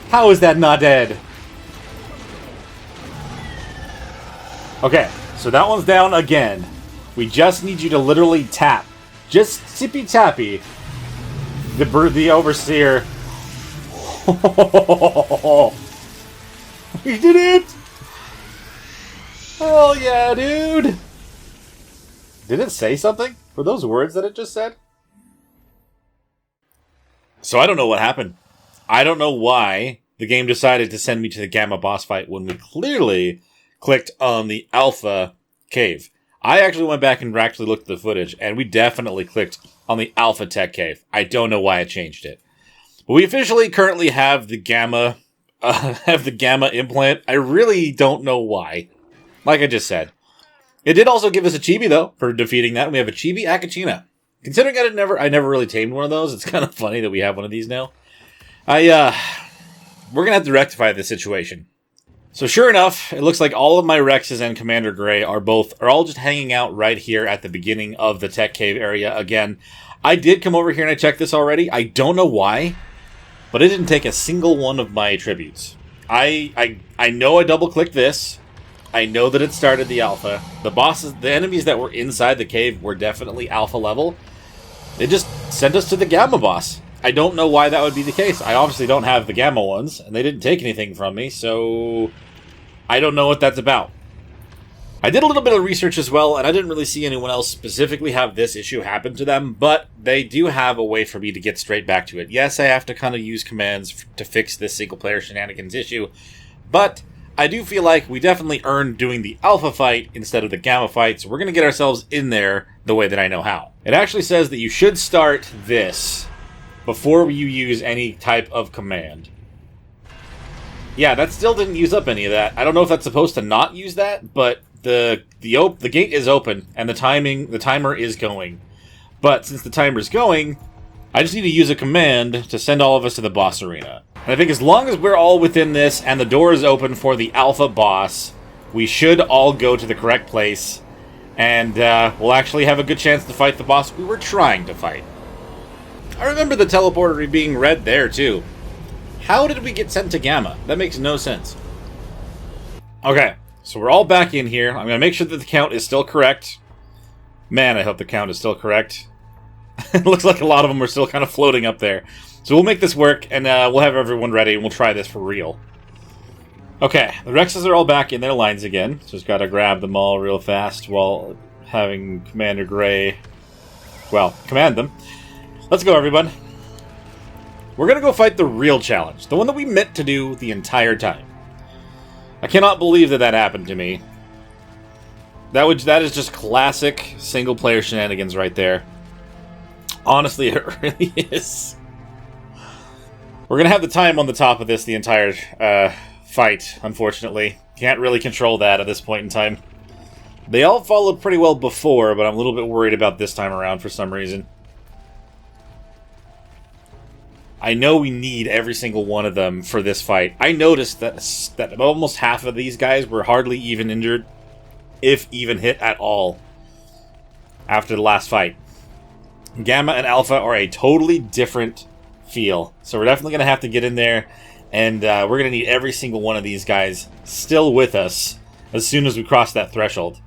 How is that not dead? Okay, so that one's down again. We just need you to literally tap. Just tippy-tappy. The Overseer. We did it! Hell yeah, dude! Did it say something? Were those words that it just said? So I don't know what happened. I don't know why the game decided to send me to the Gamma boss fight when we clearly clicked on the Alpha cave. I actually went back and actually looked at the footage, and we definitely clicked on the Alpha Tech cave. I don't know why it changed it. But we officially currently have the Gamma implant. I really don't know why. Like I just said. It did also give us a chibi, though, for defeating that. We have a chibi Akachina. Considering I never really tamed one of those, it's kind of funny that we have one of these now. We're gonna have to rectify this situation. So sure enough, it looks like all of my Rexes and Commander Gray are all just hanging out right here at the beginning of the Tech Cave area again. I did come over here and I checked this already. I don't know why, but it didn't take a single one of my attributes. I know I double-clicked this. I know that it started the Alpha. The enemies that were inside the cave were definitely Alpha level. They just sent us to the Gamma boss. I don't know why that would be the case. I obviously don't have the Gamma ones, and they didn't take anything from me, so I don't know what that's about. I did a little bit of research as well, and I didn't really see anyone else specifically have this issue happen to them, but they do have a way for me to get straight back to it. Yes, I have to kind of use commands to fix this single-player shenanigans issue, but I do feel like we definitely earned doing the Alpha fight instead of the Gamma fight, so we're going to get ourselves in there the way that I know how. It actually says that you should start this before you use any type of command. Yeah, that still didn't use up any of that. I don't know if that's supposed to not use that, but the gate is open and the timer is going. But since the timer's going, I just need to use a command to send all of us to the boss arena. And I think as long as we're all within this and the door is open for the alpha boss, we should all go to the correct place, and we'll actually have a good chance to fight the boss we were trying to fight. I remember the teleporter being red there, too. How did we get sent to Gamma? That makes no sense. Okay, so we're all back in here. I'm going to make sure that the count is still correct. Man, I hope the count is still correct. It looks like a lot of them are still kind of floating up there. So we'll make this work, and we'll have everyone ready, and we'll try this for real. Okay, the Rexes are all back in their lines again. Just gotta grab them all real fast while having Commander Gray, well, command them. Let's go, everyone. We're gonna go fight the real challenge. The one that we meant to do the entire time. I cannot believe that that happened to me. That is just classic single-player shenanigans right there. Honestly, it really is. We're gonna have the time on the top of this the entire fight, unfortunately. Can't really control that at this point in time. They all followed pretty well before, but I'm a little bit worried about this time around for some reason. I know we need every single one of them for this fight. I noticed that almost half of these guys were hardly even injured, if even hit at all, after the last fight. Gamma and Alpha are a totally different feel, so we're definitely going to have to get in there, and we're going to need every single one of these guys still with us as soon as we cross that threshold.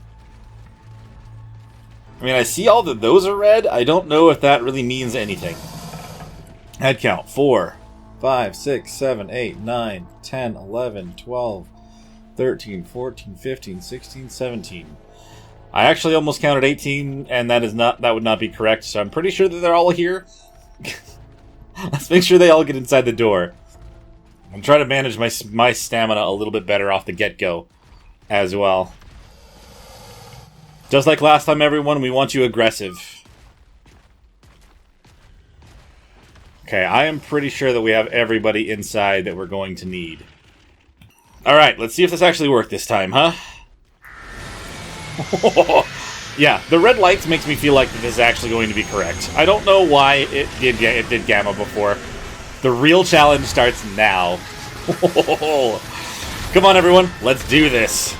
I mean, I see all that those are red. I don't know if that really means anything. Head count: 4, 5, 6, 7, 8, 9, 10, 11, 12, 13, 14, 15, 16, 17. I actually almost counted 18, and that would not be correct, so I'm pretty sure that they're all here. Let's make sure they all get inside the door. I'm trying to manage my stamina a little bit better off the get-go as well. Just like last time, everyone, we want you aggressive. Okay, I am pretty sure that we have everybody inside that we're going to need. Alright, let's see if this actually worked this time, huh? Yeah, the red lights makes me feel like this is actually going to be correct. I don't know why it did Gamma before. The real challenge starts now. Come on, everyone, let's do this.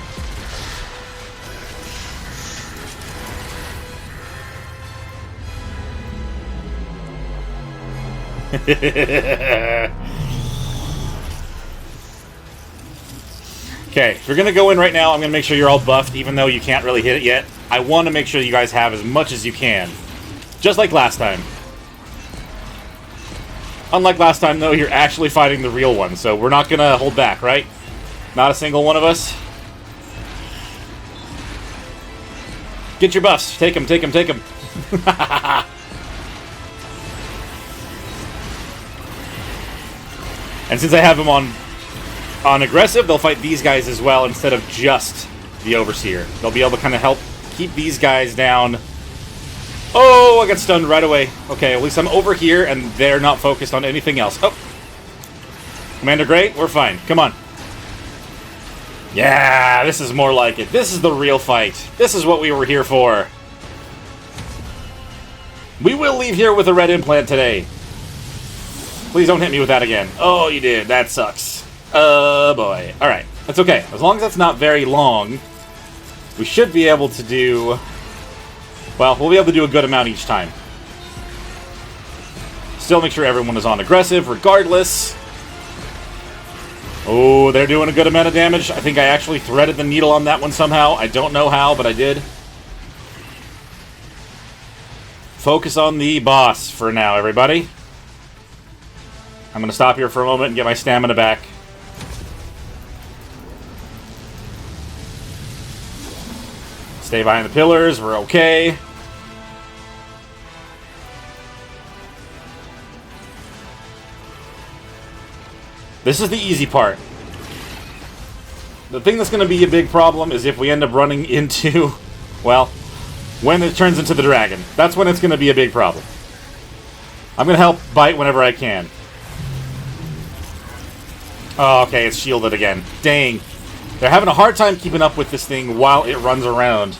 Okay, if you're going to go in right now, I'm going to make sure you're all buffed, even though you can't really hit it yet. I want to make sure you guys have as much as you can. Just like last time. Unlike last time, though, you're actually fighting the real one, so we're not going to hold back, right? Not a single one of us. Get your buffs. Take them, take them, take them. And since I have them on aggressive, they'll fight these guys as well instead of just the Overseer. They'll be able to kind of help keep these guys down. Oh, I got stunned right away. Okay, at least I'm over here and they're not focused on anything else. Oh. Commander Gray, we're fine. Come on. Yeah, this is more like it. This is the real fight. This is what we were here for. We will leave here with a red implant today. Please don't hit me with that again. Oh, you did. That sucks. Oh, boy. Alright. That's okay. As long as that's not very long, we should be able to do... Well, we'll be able to do a good amount each time. Still make sure everyone is on aggressive, regardless. Oh, they're doing a good amount of damage. I think I actually threaded the needle on that one somehow. I don't know how, but I did. Focus on the boss for now, everybody. I'm going to stop here for a moment and get my stamina back. Stay behind the pillars. We're okay. This is the easy part. The thing that's going to be a big problem is if we end up running into... Well, when it turns into the dragon. That's when it's going to be a big problem. I'm going to help bite whenever I can. Oh, okay, it's shielded again. Dang. They're having a hard time keeping up with this thing while it runs around.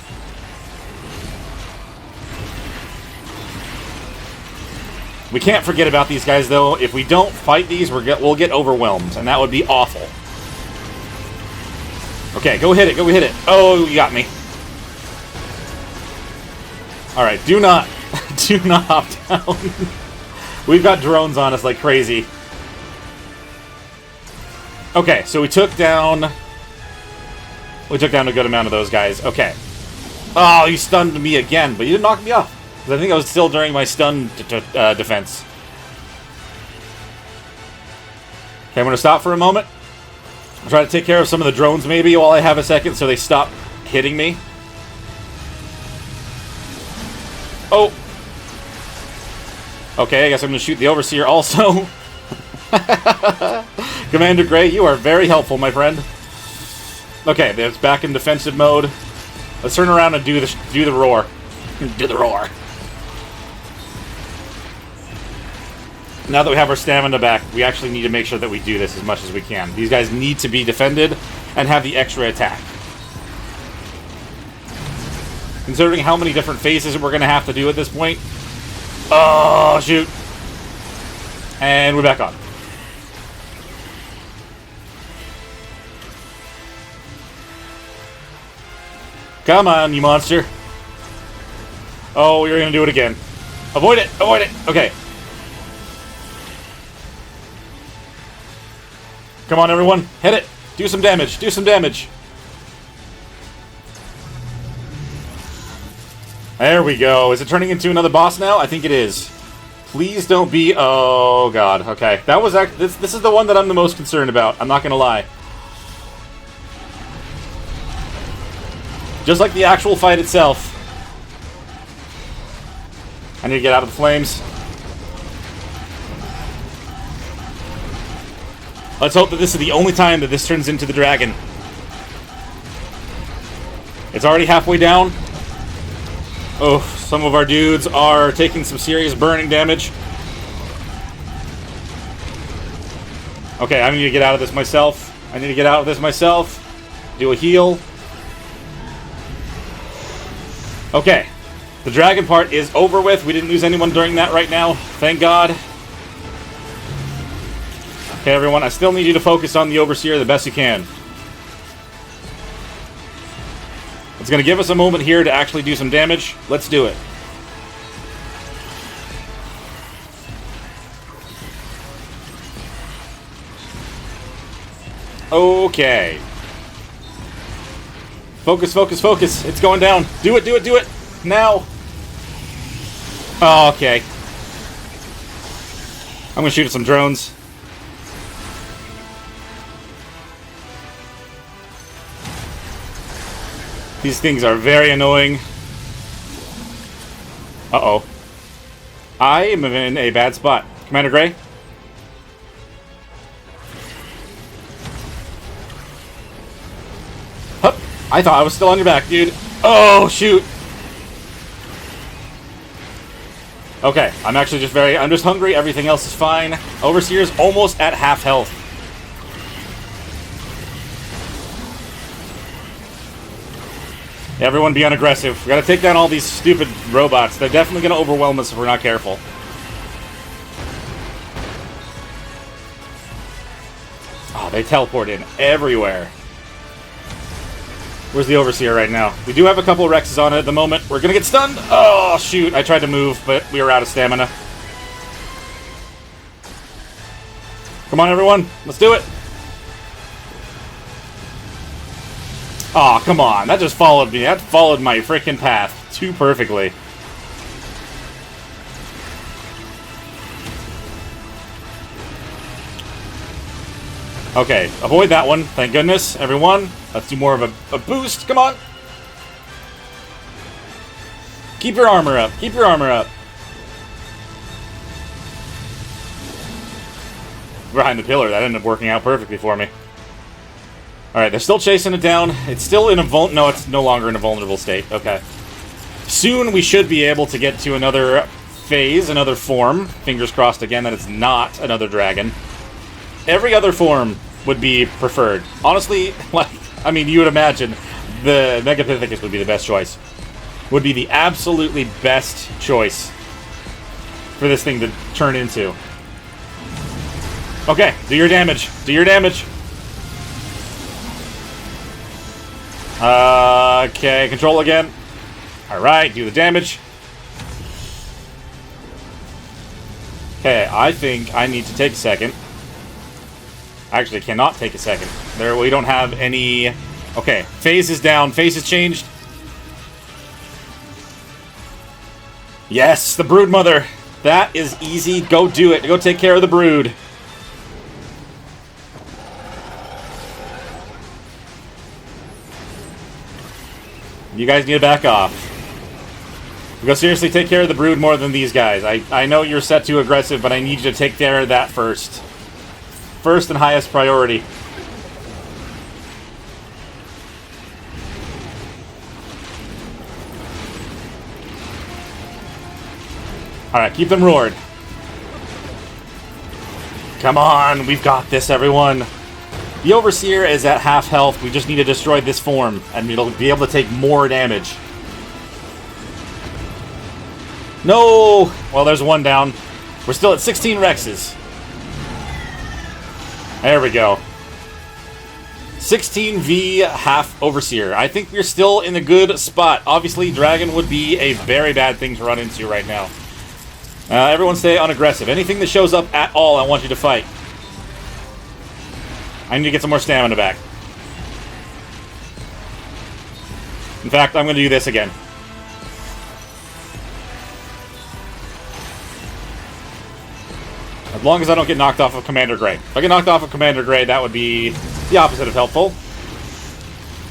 We can't forget about these guys, though. If we don't fight these, we'll get overwhelmed, and that would be awful. Okay, go hit it, go hit it. Oh, you got me. Alright, do not hop down. We've got drones on us like crazy. Okay, so we took down a good amount of those guys. Okay. Oh, you stunned me again, but you didn't knock me off. I think I was still during my stun defense. Okay, I'm going to stop for a moment. I'll try to take care of some of the drones maybe while I have a second so they stop hitting me. Oh! Okay, I guess I'm going to shoot the Overseer also. Commander Gray, you are very helpful, my friend. Okay, it's back in defensive mode. Let's turn around and do the roar. Do the roar. Now that we have our stamina back, we actually need to make sure that we do this as much as we can. These guys need to be defended and have the extra attack. Considering how many different phases we're going to have to do at this point. Oh, shoot. And we're back on. Come on, you monster. Oh, you're going to do it again. Avoid it! Avoid it! Okay. Come on, everyone. Hit it. Do some damage. Do some damage. There we go. Is it turning into another boss now? I think it is. Please don't be... Oh, God. Okay. That was... This is the one that I'm the most concerned about. I'm not going to lie. Just like the actual fight itself. I need to get out of the flames. Let's hope that this is the only time that this turns into the dragon. It's already halfway down. Oh, some of our dudes are taking some serious burning damage. Okay, I need to get out of this myself. Do a heal. Okay. The dragon part is over with. We didn't lose anyone during that right now. Thank God. Okay, everyone, I still need you to focus on the Overseer the best you can. It's going to give us a moment here to actually do some damage. Let's do it. Okay. Focus, focus, focus. It's going down. Do it, do it, do it. Now. Oh, okay. I'm going to shoot at some drones. These things are very annoying. Uh-oh. I am in a bad spot. Commander Gray? Hup. I thought I was still on your back, dude. Oh, shoot. Okay, I'm actually just I'm just hungry. Everything else is fine. Overseer's almost at half health. Everyone be unaggressive. We gotta take down all these stupid robots. They're definitely gonna overwhelm us if we're not careful. Oh, they teleport in everywhere. Where's the Overseer right now? We do have a couple of Rexes on it at the moment. We're gonna get stunned! Oh, shoot. I tried to move, but we were out of stamina. Come on, everyone. Let's do it. Aw, oh, come on. That just followed me. That followed my freaking path too perfectly. Okay, avoid that one. Thank goodness, everyone. Let's do more of a boost. Come on. Keep your armor up. Keep your armor up. Behind the pillar. That ended up working out perfectly for me. Alright, they're still chasing it down. It's still in a no, it's no longer in a vulnerable state. Okay. Soon we should be able to get to another phase, another form. Fingers crossed again that it's not another dragon. Every other form would be preferred. Honestly, like, I mean, you would imagine the Megapithecus would be the best choice. Would be the absolutely best choice. for this thing to turn into. Okay, do your damage. Do your damage. Okay, control again. Alright, do the damage. Okay, I think I need to take a second. Actually, cannot take a second. There, we don't have any... Okay, phase is down. Phase is changed. Yes, the brood mother. That is easy. Go do it. Go take care of the brood. You guys need to back off. Go seriously take care of the brood more than these guys. I know you're set too aggressive, but I need you to take care of that first. First and highest priority. Alright, keep them roared. Come on, we've got this, everyone. The Overseer is at half health. We just need to destroy this form, and it'll be able to take more damage. No! Well, there's one down. We're still at 16 Rexes. There we go. 16v half Overseer. I think we're still in a good spot. Obviously, Dragon would be a very bad thing to run into right now. Everyone stay unaggressive. Anything that shows up at all, I want you to fight. I need to get some more stamina back. In fact, I'm going to do this again. As long as I don't get knocked off of Commander Grey. If I get knocked off of Commander Grey, that would be the opposite of helpful.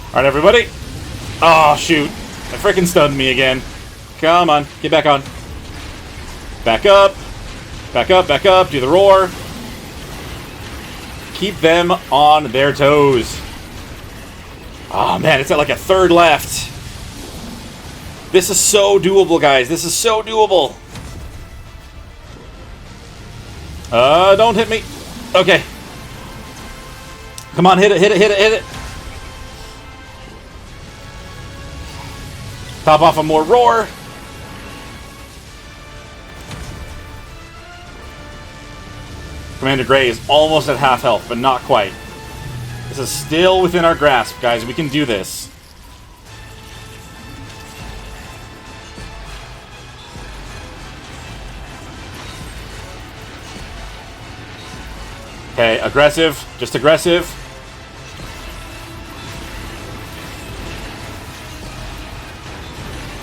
Alright, everybody. Oh, shoot. That frickin' stunned me again. Come on. Get back on. Back up. Back up, back up. Do the roar. Keep them on their toes. Oh, man. It's at like a third left. This is so doable, guys. This is so doable. Don't hit me. Okay. Come on, hit it, hit it, hit it, hit it. Top off a more roar. Commander Grey is almost at half health, but not quite. This is still within our grasp, guys. We can do this. Okay, aggressive. Just aggressive.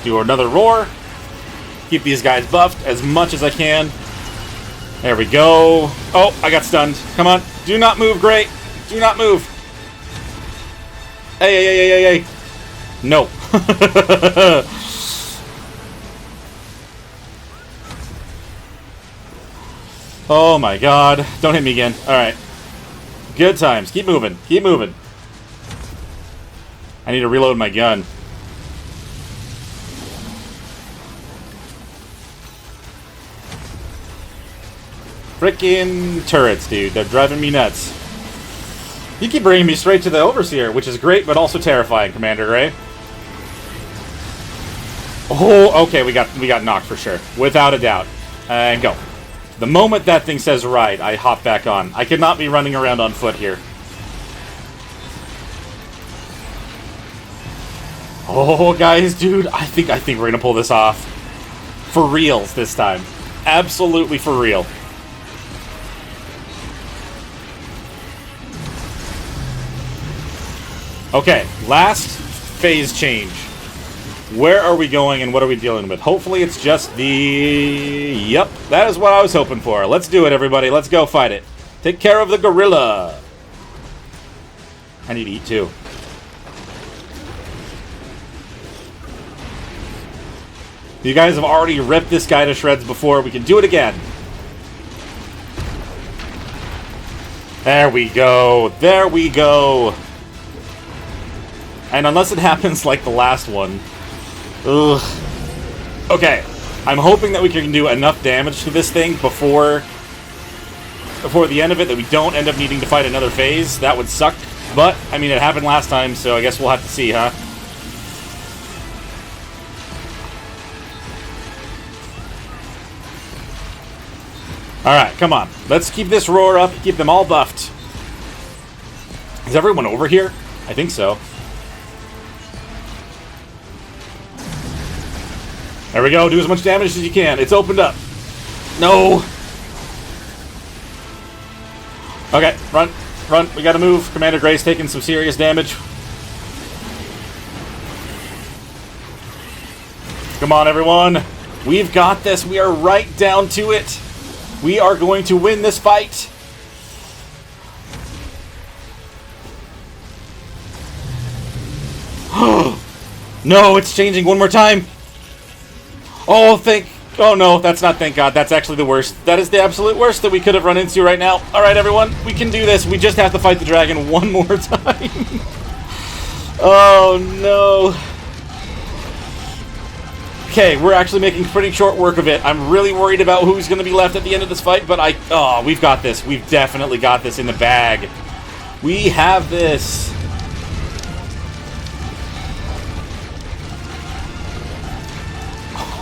Do another roar. Keep these guys buffed as much as I can. There we go. Oh, I got stunned. Come on. Do not move, Grey. Do not move. Hey, hey, hey, hey, hey. No. Oh my god. Don't hit me again. Alright. Good times. Keep moving. Keep moving. I need to reload my gun. Frickin' turrets, dude. They're driving me nuts. You keep bringing me straight to the Overseer, which is great, but also terrifying, Commander Grey. Oh, okay, we got knocked for sure. Without a doubt. And go. The moment that thing says ride, I hop back on. I could not be running around on foot here. Oh, guys, dude, I think we're gonna pull this off. For reals this time. Absolutely for real. Okay, last phase change. Where are we going and what are we dealing with? Hopefully it's just the... Yep, that is what I was hoping for. Let's do it, everybody. Let's go fight it. Take care of the gorilla. I need to eat, too. You guys have already ripped this guy to shreds before. We can do it again. There we go. There we go. And unless it happens like the last one... Ugh. Okay. I'm hoping that we can do enough damage to this thing before the end of it that we don't end up needing to fight another phase. That would suck. But, I mean, it happened last time, so I guess we'll have to see, huh? Alright, come on. Let's keep this roar up, keep them all buffed. Is everyone over here? I think so. There we go, do as much damage as you can. It's opened up. No! Okay, run, run, we gotta move. Commander Gray's taking some serious damage. Come on, everyone. We've got this. We are right down to it. We are going to win this fight. No, it's changing one more time. Oh no, that's not thank God. That's actually the worst. That is the absolute worst that we could have run into right now. Alright, everyone. We can do this. We just have to fight the dragon one more time. Oh, no. Okay, we're actually making pretty short work of it. I'm really worried about who's going to be left at the end of this fight, but we've got this. We've definitely got this in the bag. We have this.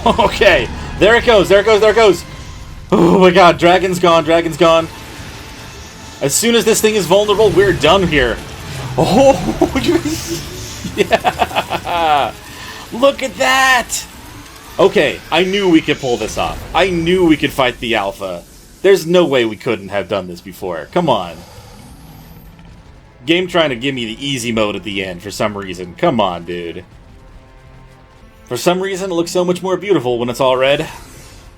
Okay, there it goes, there it goes, there it goes. Oh my god, dragon's gone, dragon's gone. As soon as this thing is vulnerable, we're done here. Oh, yeah. Look at that. Okay, I knew we could pull this off. I knew we could fight the Alpha. There's no way we couldn't have done this before. Come on. Game trying to give me the easy mode at the end for some reason. Come on, dude. For some reason, it looks so much more beautiful when it's all red.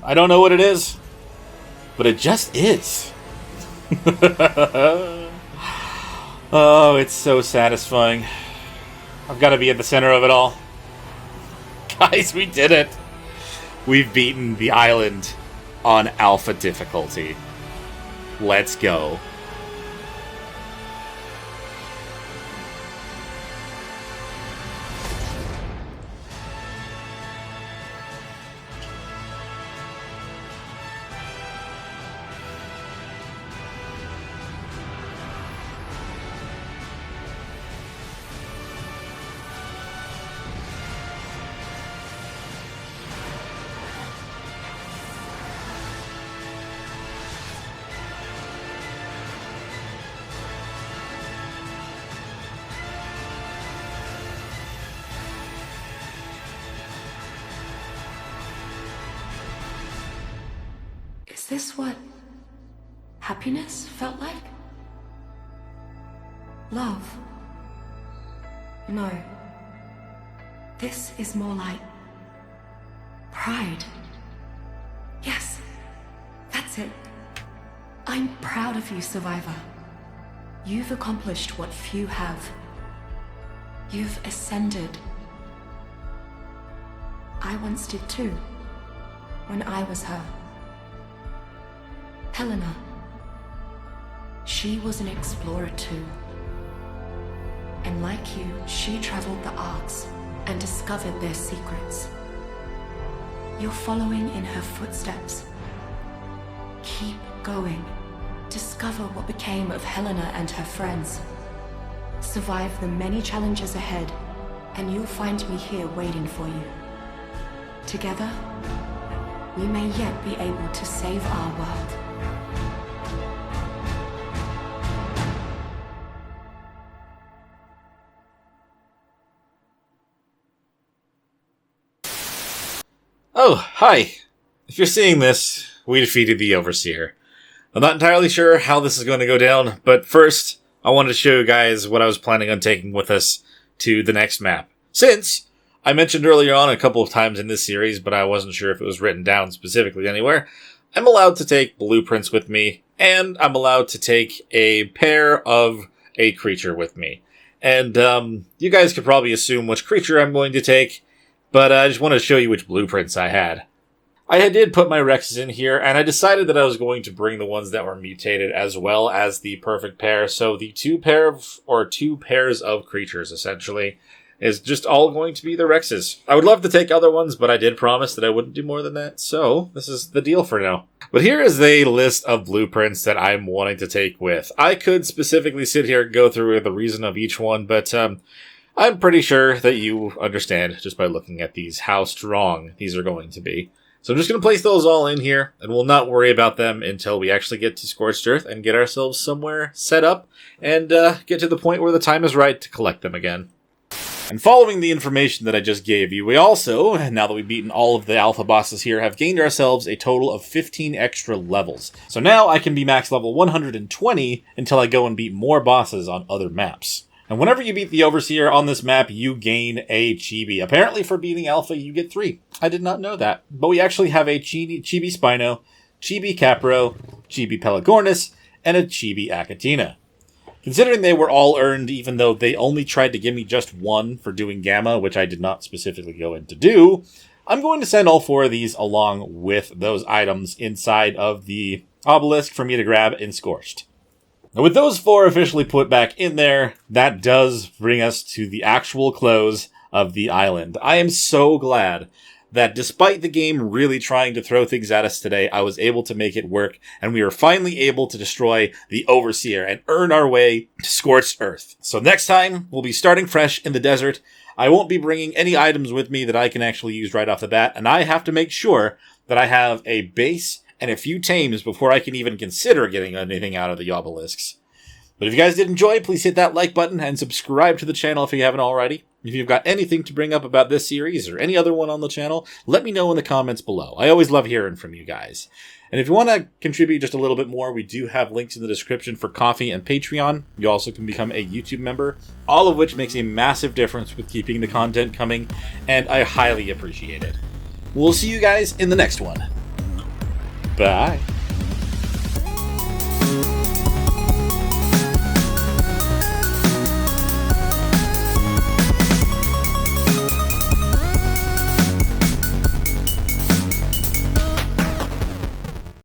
I don't know what it is, but it just is. Oh, it's so satisfying. I've got to be at the center of it all. Guys, we did it. We've beaten the island on Alpha difficulty. Let's go. Is this what happiness felt like? Love? No. This is more like pride. Yes, that's it. I'm proud of you, Survivor. You've accomplished what few have. You've ascended. I once did too, when I was her. Helena. She was an explorer too. And like you, she traveled the arks and discovered their secrets. You're following in her footsteps. Keep going. Discover what became of Helena and her friends. Survive the many challenges ahead, and you'll find me here waiting for you. Together, we may yet be able to save our world. Oh, hi. If you're seeing this, we defeated the Overseer. I'm not entirely sure how this is going to go down, but first, I wanted to show you guys what I was planning on taking with us to the next map. Since I mentioned earlier on a couple of times in this series, but I wasn't sure if it was written down specifically anywhere, I'm allowed to take blueprints with me, and I'm allowed to take a pair of a creature with me. And you guys could probably assume which creature I'm going to take, but I just wanted to show you which blueprints I had. I did put my Rexes in here, and I decided that I was going to bring the ones that were mutated as well as the perfect pair. So the two pairs of creatures, essentially, is just all going to be the Rexes. I would love to take other ones, but I did promise that I wouldn't do more than that. So this is the deal for now. But here is a list of blueprints that I'm wanting to take with. I could specifically sit here and go through the reason of each one, but I'm pretty sure that you understand just by looking at these how strong these are going to be. So I'm just going to place those all in here, and we'll not worry about them until we actually get to Scorched Earth and get ourselves somewhere set up and get to the point where the time is right to collect them again. And following the information that I just gave you, we also, now that we've beaten all of the alpha bosses here, have gained ourselves a total of 15 extra levels. So now I can be max level 120 until I go and beat more bosses on other maps. And whenever you beat the Overseer on this map, you gain a chibi. Apparently for beating alpha, you get 3. I did not know that. But we actually have a chibi Spino, chibi Capro, chibi Pelagornis, and a chibi Achatina. Considering they were all earned, even though they only tried to give me just 1 for doing Gamma, which I did not specifically go in to do, I'm going to send all 4 of these along with those items inside of the obelisk for me to grab in Scorched. Now with those 4 officially put back in there, that does bring us to the actual close of the island. I am so glad that despite the game really trying to throw things at us today, I was able to make it work, and we were finally able to destroy the Overseer and earn our way to Scorched Earth. So next time, we'll be starting fresh in the desert. I won't be bringing any items with me that I can actually use right off the bat, and I have to make sure that I have a base and a few tames before I can even consider getting anything out of the obelisks. But if you guys did enjoy, please hit that like button and subscribe to the channel if you haven't already. If you've got anything to bring up about this series or any other one on the channel, let me know in the comments below. I always love hearing from you guys. And if you want to contribute just a little bit more, we do have links in the description for Ko-fi and Patreon. You also can become a YouTube member, all of which makes a massive difference with keeping the content coming, and I highly appreciate it. We'll see you guys in the next one. Bye.